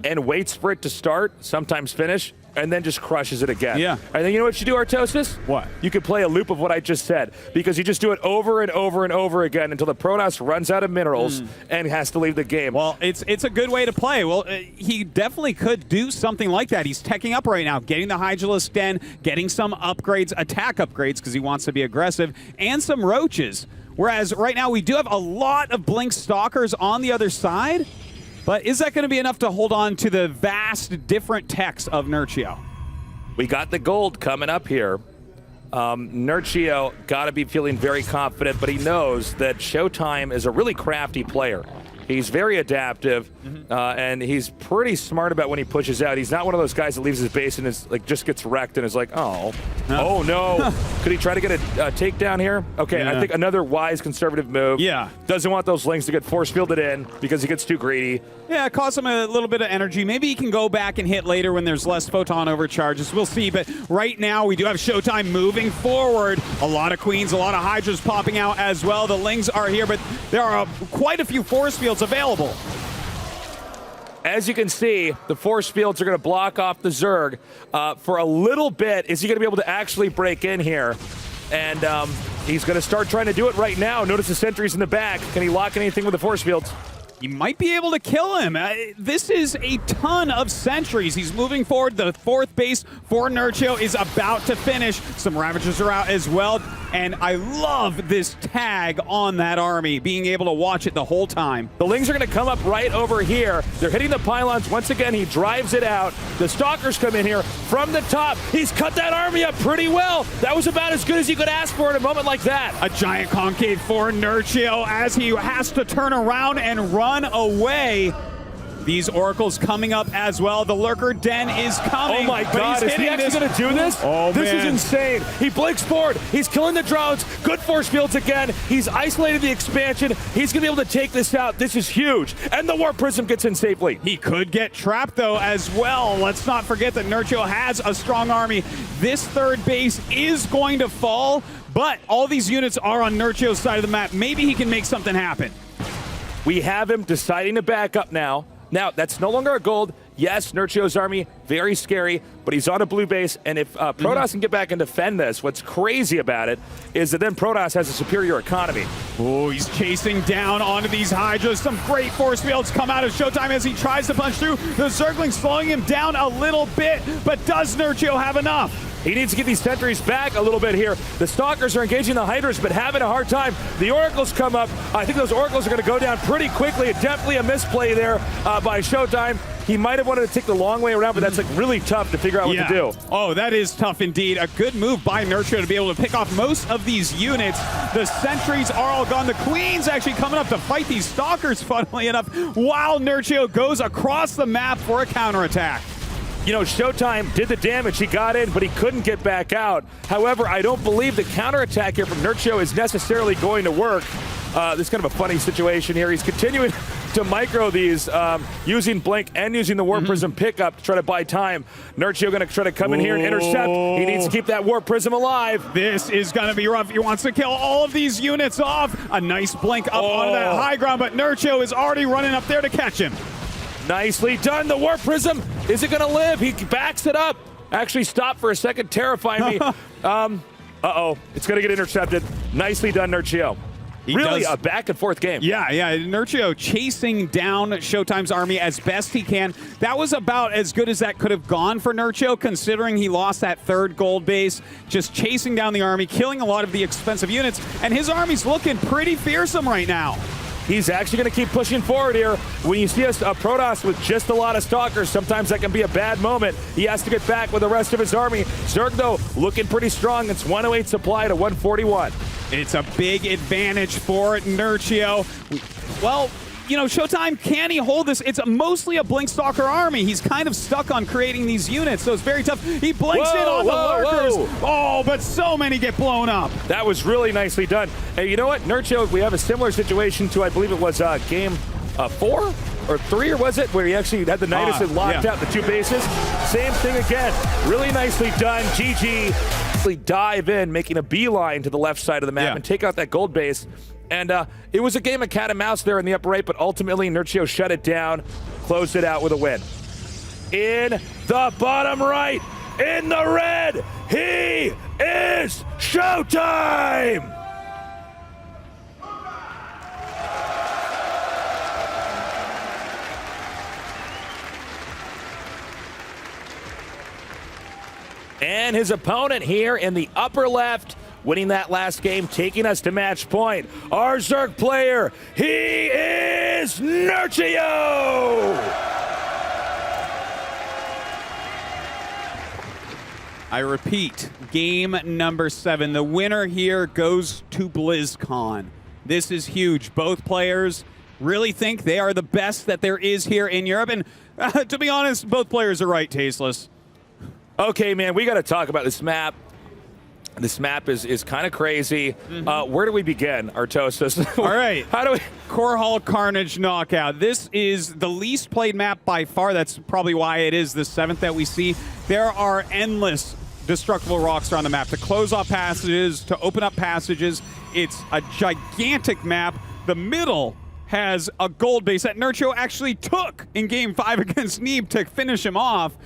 and waits for it to start, sometimes finish, and then just crushes it again. Yeah. And then you know what you do, Artosis? What? You could play a loop of what I just said, because you just do it over and over and over again until the Protoss runs out of minerals and has to leave the game. Well, it's a good way to play. Well, he definitely could do something like that. He's teching up right now, getting the Hydralisk Den, getting some upgrades, attack upgrades, because he wants to be aggressive, and some roaches. Whereas right now we do have a lot of Blink Stalkers on the other side, but is that going to be enough to hold on to the vast different techs of Nerchio? We got the gold coming up here. Nerchio got to be feeling very confident, but he knows that Showtime is a really crafty player. He's very adaptive, and he's pretty smart about when he pushes out. He's not one of those guys that leaves his base and is like just gets wrecked and is like, oh no. Could he try to get a takedown here? Okay, I think another wise conservative move. Yeah. Doesn't want those lings to get force fielded in because he gets too greedy. Yeah, it costs him a little bit of energy. Maybe he can go back and hit later when there's less photon overcharges. We'll see, but right now we do have Showtime moving forward. A lot of Queens, a lot of Hydras popping out as well. The Lings are here, but there are quite a few force fields available. As you can see, the force fields are going to block off the Zerg for a little bit. Is he going to be able to actually break in here? And he's going to start trying to do it right now. Notice the sentries in the back. Can he lock anything with the force fields? You might be able to kill him. This is a ton of sentries. He's moving forward. The fourth base for Nerchio is about to finish. Some Ravagers are out as well. And I love this tag on that army, being able to watch it the whole time. The Lings are going to come up right over here. They're hitting the pylons. Once again, he drives it out. The Stalkers come in here from the top. He's cut that army up pretty well. That was about as good as you could ask for in a moment like that. A giant concave for Nerchio as he has to turn around and run away. These Oracles coming up as well. The Lurker Den is coming. Oh my God, is he actually going to do this? Oh, this man. is insane. He blinks forward. He's killing the drones. Good force fields again. He's isolated the expansion. He's going to be able to take this out. This is huge. And the Warp Prism gets in safely. He could get trapped, though, as well. Let's not forget that Nerchio has a strong army. This third base is going to fall, but all these units are on Nerchio's side of the map. Maybe he can make something happen. We have him deciding to back up now. Now, that's no longer a gold. Yes, Nerchio's army, very scary, but he's on a blue base, and if Protoss can get back and defend this, what's crazy about it is that then Protoss has a superior economy. Oh, he's chasing down onto these Hydras. Some great force fields come out of Showtime as he tries to punch through. The Zergling's slowing him down a little bit, but does Nerchio have enough? He needs to get these sentries back a little bit here. The Stalkers are engaging the Hydras, but having a hard time. The Oracles come up. I think those Oracles are going to go down pretty quickly. Definitely a misplay there by Showtime. He might have wanted to take the long way around, but that's like really tough to figure out what to do. Oh, that is tough indeed. A good move by Nerchio to be able to pick off most of these units. The sentries are all gone. The Queen's actually coming up to fight these Stalkers, funnily enough, while Nerchio goes across the map for a counterattack. You know, Showtime did the damage. He got in, but he couldn't get back out. However, I don't believe the counterattack here from Nerchio is necessarily going to work. This is kind of a funny situation here. He's continuing to micro these, using Blink and using the Warp Prism pickup to try to buy time. Nerchio going to try to come in here and intercept. He needs to keep that Warp Prism alive. This is going to be rough. He wants to kill all of these units off. A nice blink up onto that high ground, but Nerchio is already running up there to catch him. Nicely done. The Warp Prism, is it going to live? He backs it up. Actually stopped for a second, terrifying me. Uh-oh, it's going to get intercepted. Nicely done, Nerchio. Really a back and forth game. Yeah, Nerchio chasing down Showtime's army as best he can. That was about as good as that could have gone for Nerchio, considering he lost that third gold base. Just chasing down the army, killing a lot of the expensive units, and his army's looking pretty fearsome right now. He's actually going to keep pushing forward here. When you see a Protoss with just a lot of Stalkers, sometimes that can be a bad moment. He has to get back with the rest of his army. Zerg, though, looking pretty strong. It's 108 supply to 141. It's a big advantage for Nerchio. Well, you know, Showtime, can he hold this? It's mostly a Blink Stalker army. He's kind of stuck on creating these units, so it's very tough. He blinks in on the Lurkers. Oh, but so many get blown up. That was really nicely done. Hey, you know what? Nerchio, we have a similar situation to, I believe it was game 4 or 3, or was it, where he actually had the Nidus and locked out the two bases. Same thing again. Really nicely done. GG. Dive in, making a beeline to the left side of the map and take out that gold base. And it was a game of cat and mouse there in the upper right, but ultimately Nerchio shut it down, closed it out with a win. in the bottom right. In the red, he is Showtime! And his opponent here in the upper left, winning that last game, taking us to match point. Our Zerg player, he is Nerchio! I repeat, game number 7. The winner here goes to BlizzCon. This is huge. Both players really think they are the best that there is here in Europe. And to be honest, both players are right, Tasteless. Okay, man, we got to talk about this map. This map is kind of crazy. Where do we begin, Artosis? All right. How do we? Core Hall Carnage Knockout. This is the least played map by far. That's probably why it is the 7th that we see. There are endless destructible rocks around the map to close off passages, to open up passages. It's a gigantic map. The middle has a gold base that Nerchio actually took in Game 5 against Neeb to finish him off.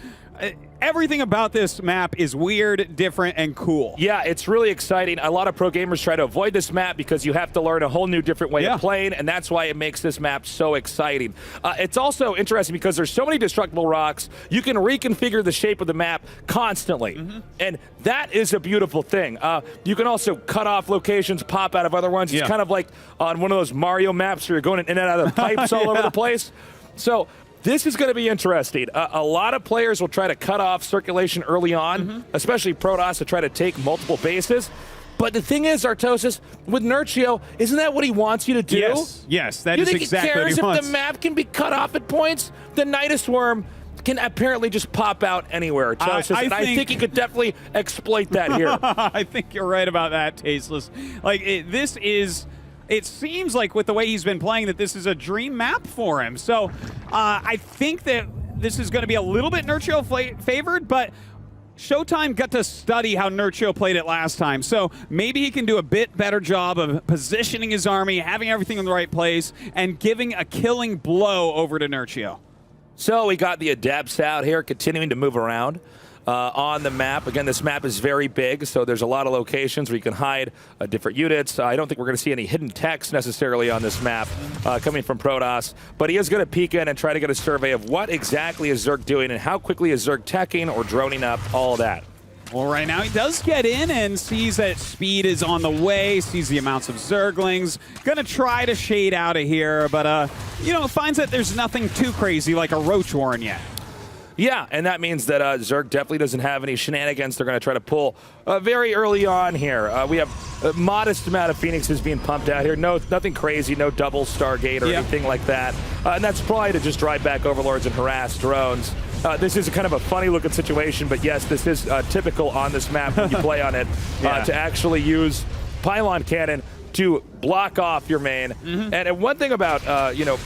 Everything about this map is weird, different, and cool. Yeah, it's really exciting. A lot of pro gamers try to avoid this map because you have to learn a whole new different way of playing, and that's why it makes this map so exciting. It's also interesting because there's so many destructible rocks, you can reconfigure the shape of the map constantly, and that is a beautiful thing. You can also cut off locations, pop out of other ones. It's kind of like on one of those Mario maps where you're going in and out of the pipes all over the place. So this is going to be interesting. A lot of players will try to cut off circulation early on, especially Protoss to try to take multiple bases. But the thing is, Artosis, with Nerchio, isn't that what he wants you to do? Yes, that is exactly what he wants. You think he cares if the map can be cut off at points? The Nidus Worm can apparently just pop out anywhere, Artosis, and I think he could definitely exploit that here. I think you're right about that, Tasteless. Like, this is... It seems like with the way he's been playing that this is a dream map for him. So I think that this is going to be a little bit Nerchio favored, but Showtime got to study how Nerchio played it last time. So maybe he can do a bit better job of positioning his army, having everything in the right place, and giving a killing blow over to Nerchio. So we got the Adepts out here continuing to move around on the map. Again, this map is very big, so there's a lot of locations where you can hide different units. I don't think we're going to see any hidden text necessarily on this map coming from Protoss, but he is going to peek in and try to get a survey of what exactly is Zerg doing and how quickly is Zerg teching or droning up, all of that. Well, right now he does get in and sees that speed is on the way, sees the amounts of Zerglings. Gonna try to shade out of here, but, you know, finds that there's nothing too crazy like a Roach Warren yet. Yeah, and that means that Zerg definitely doesn't have any shenanigans they're going to try to pull very early on here. We have a modest amount of Phoenixes being pumped out here. Nothing crazy, no double Stargate or anything like that. And that's probably to just drive back Overlords and harass drones. This is kind of a funny-looking situation, but yes, this is typical on this map when you play on it, to actually use Pylon Cannon to block off your main. And one thing about, you know,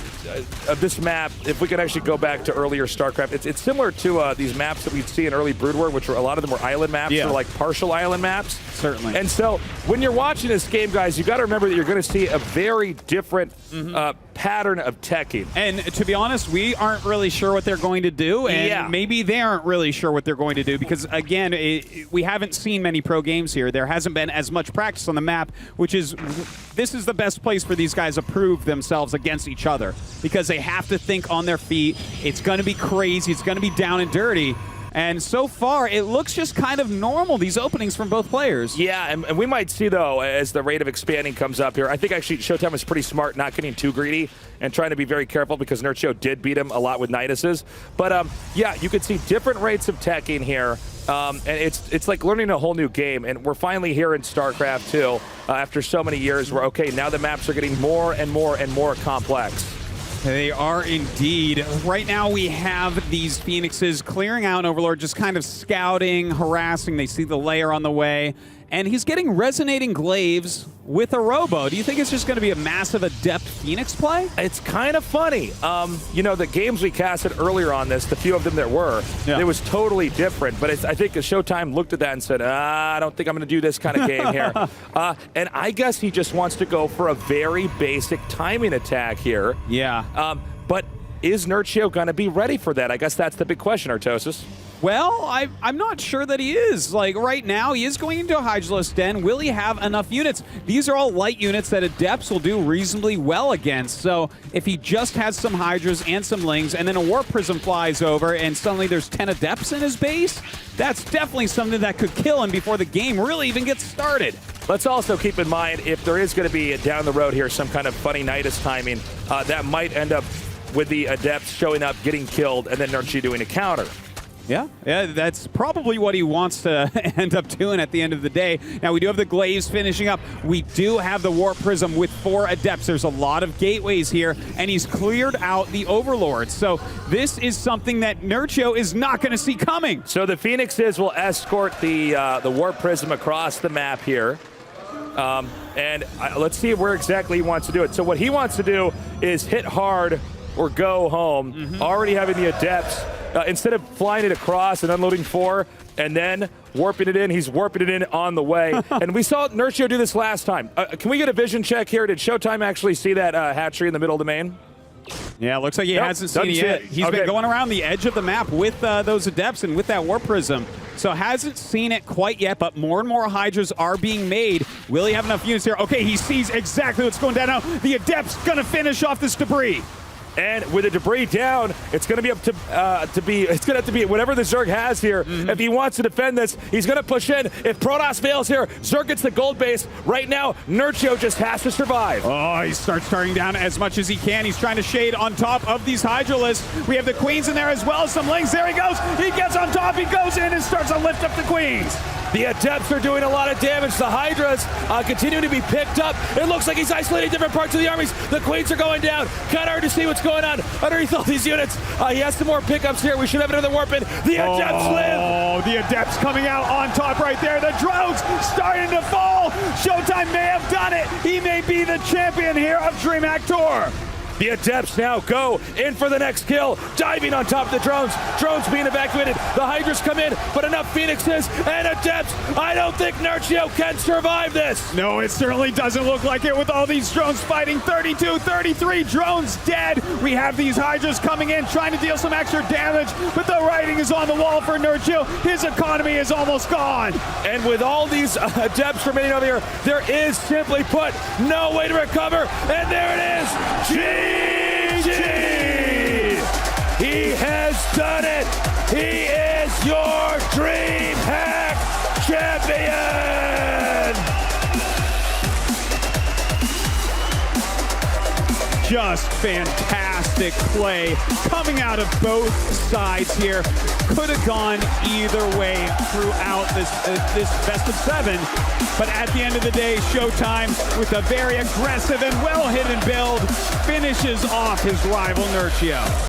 this map, if we could actually go back to earlier StarCraft, it's similar to these maps that we'd see in early Brood War, which were a lot of them were island maps, or like partial island maps. Certainly. And so when you're watching this game, guys, you got to remember that you're going to see a very different pattern of teching. And to be honest, we aren't really sure what they're going to do, and maybe they aren't really sure what they're going to do, because again, we haven't seen many pro games here. There hasn't been as much practice on the map, which is, this is the best place for these guys to prove themselves against each other, because they have to think on their feet. It's going to be crazy. It's going to be down and dirty. And so far, it looks just kind of normal, these openings from both players. Yeah, and we might see, though, as the rate of expanding comes up here, I think actually Showtime is pretty smart not getting too greedy and trying to be very careful, because Nerchio did beat him a lot with Niduses. But, yeah, you can see different rates of teching here. And it's like learning a whole new game. And we're finally here in StarCraft 2 after so many years where, okay, now the maps are getting more and more and more complex. They are indeed. Right now we have these Phoenixes clearing out Overlord, just kind of scouting, harassing. They see the layer on the way. And he's getting resonating glaives with a robo. Do you think it's just going to be a massive Adept Phoenix play? It's kind of funny. You know, the games we casted earlier on this, the few of them there were, it was totally different. But I think Showtime looked at that and said, I don't think I'm going to do this kind of game here. And I guess he just wants to go for a very basic timing attack here. Yeah. But is Nerchio going to be ready for that? I guess that's the big question, Artosis. Well, I'm not sure that he is. Like, right now, he is going into a Hydralisk Den. Will he have enough units? These are all light units that Adepts will do reasonably well against. So if he just has some Hydras and some Lings, and then a Warp Prism flies over, and suddenly there's 10 Adepts in his base, that's definitely something that could kill him before the game really even gets started. Let's also keep in mind, if there is going to be down the road here some kind of funny Nidus timing, that might end up with the Adepts showing up, getting killed, and then Nerchio doing a counter. Yeah, that's probably what he wants to end up doing at the end of the day. Now, we do have the Glaze finishing up. We do have the Warp Prism with 4 Adepts. There's a lot of gateways here, and he's cleared out the Overlords. So this is something that Nerchio is not going to see coming. So the Phoenixes will escort the Warp Prism across the map here. And let's see where exactly he wants to do it. So what he wants to do is hit hard or go home, already having the Adepts. Instead of flying it across and unloading 4 and then warping it in, he's warping it in on the way. And we saw Nerchio do this last time. Can we get a vision check here? Did Showtime actually see that hatchery in the middle of the main? Yeah, looks like he hasn't seen it yet. He's been going around the edge of the map with those Adepts and with that Warp Prism. So hasn't seen it quite yet, but more and more Hydras are being made. Will he have enough units here? Okay, he sees exactly what's going down now. The Adept's gonna finish off this debris. And with the debris down, it's going to be up to it's going to have to be whatever the Zerg has here. If he wants to defend this, he's going to push in. If Protoss fails here, Zerg gets the gold base. Right now, Nerchio just has to survive. Oh, he starts turning down as much as he can. He's trying to shade on top of these Hydralisks. We have the Queens in there as well as some Lings. There he goes. He gets on top. He goes in and starts to lift up the Queens. The Adepts are doing a lot of damage. The Hydras continue to be picked up. It looks like he's isolating different parts of the armies. The Queens are going down. Kind of hard to see what's going on underneath all these units. He has some more pickups here. We should have another warp in. The Adepts live. Oh, the Adepts coming out on top right there. The drones starting to fall. Showtime may have done it. He may be the champion here of DreamHack Tour. The Adepts now go in for the next kill, diving on top of the drones. Drones being evacuated. The Hydras come in, but enough Phoenixes and Adepts. I don't think Nerchio can survive this. No, it certainly doesn't look like it with all these drones fighting. 32, 33 drones dead. We have these Hydras coming in, trying to deal some extra damage, but the writing is on the wall for Nerchio. His economy is almost gone. And with all these Adepts remaining over here, there is simply put no way to recover. And there it is. GG! He has done it! He is your DreamHack champion! Just fantastic play coming out of both sides here. Could have gone either way throughout this best of 7. But at the end of the day, Showtime, with a very aggressive and well-hidden build, finishes off his rival Nerchio.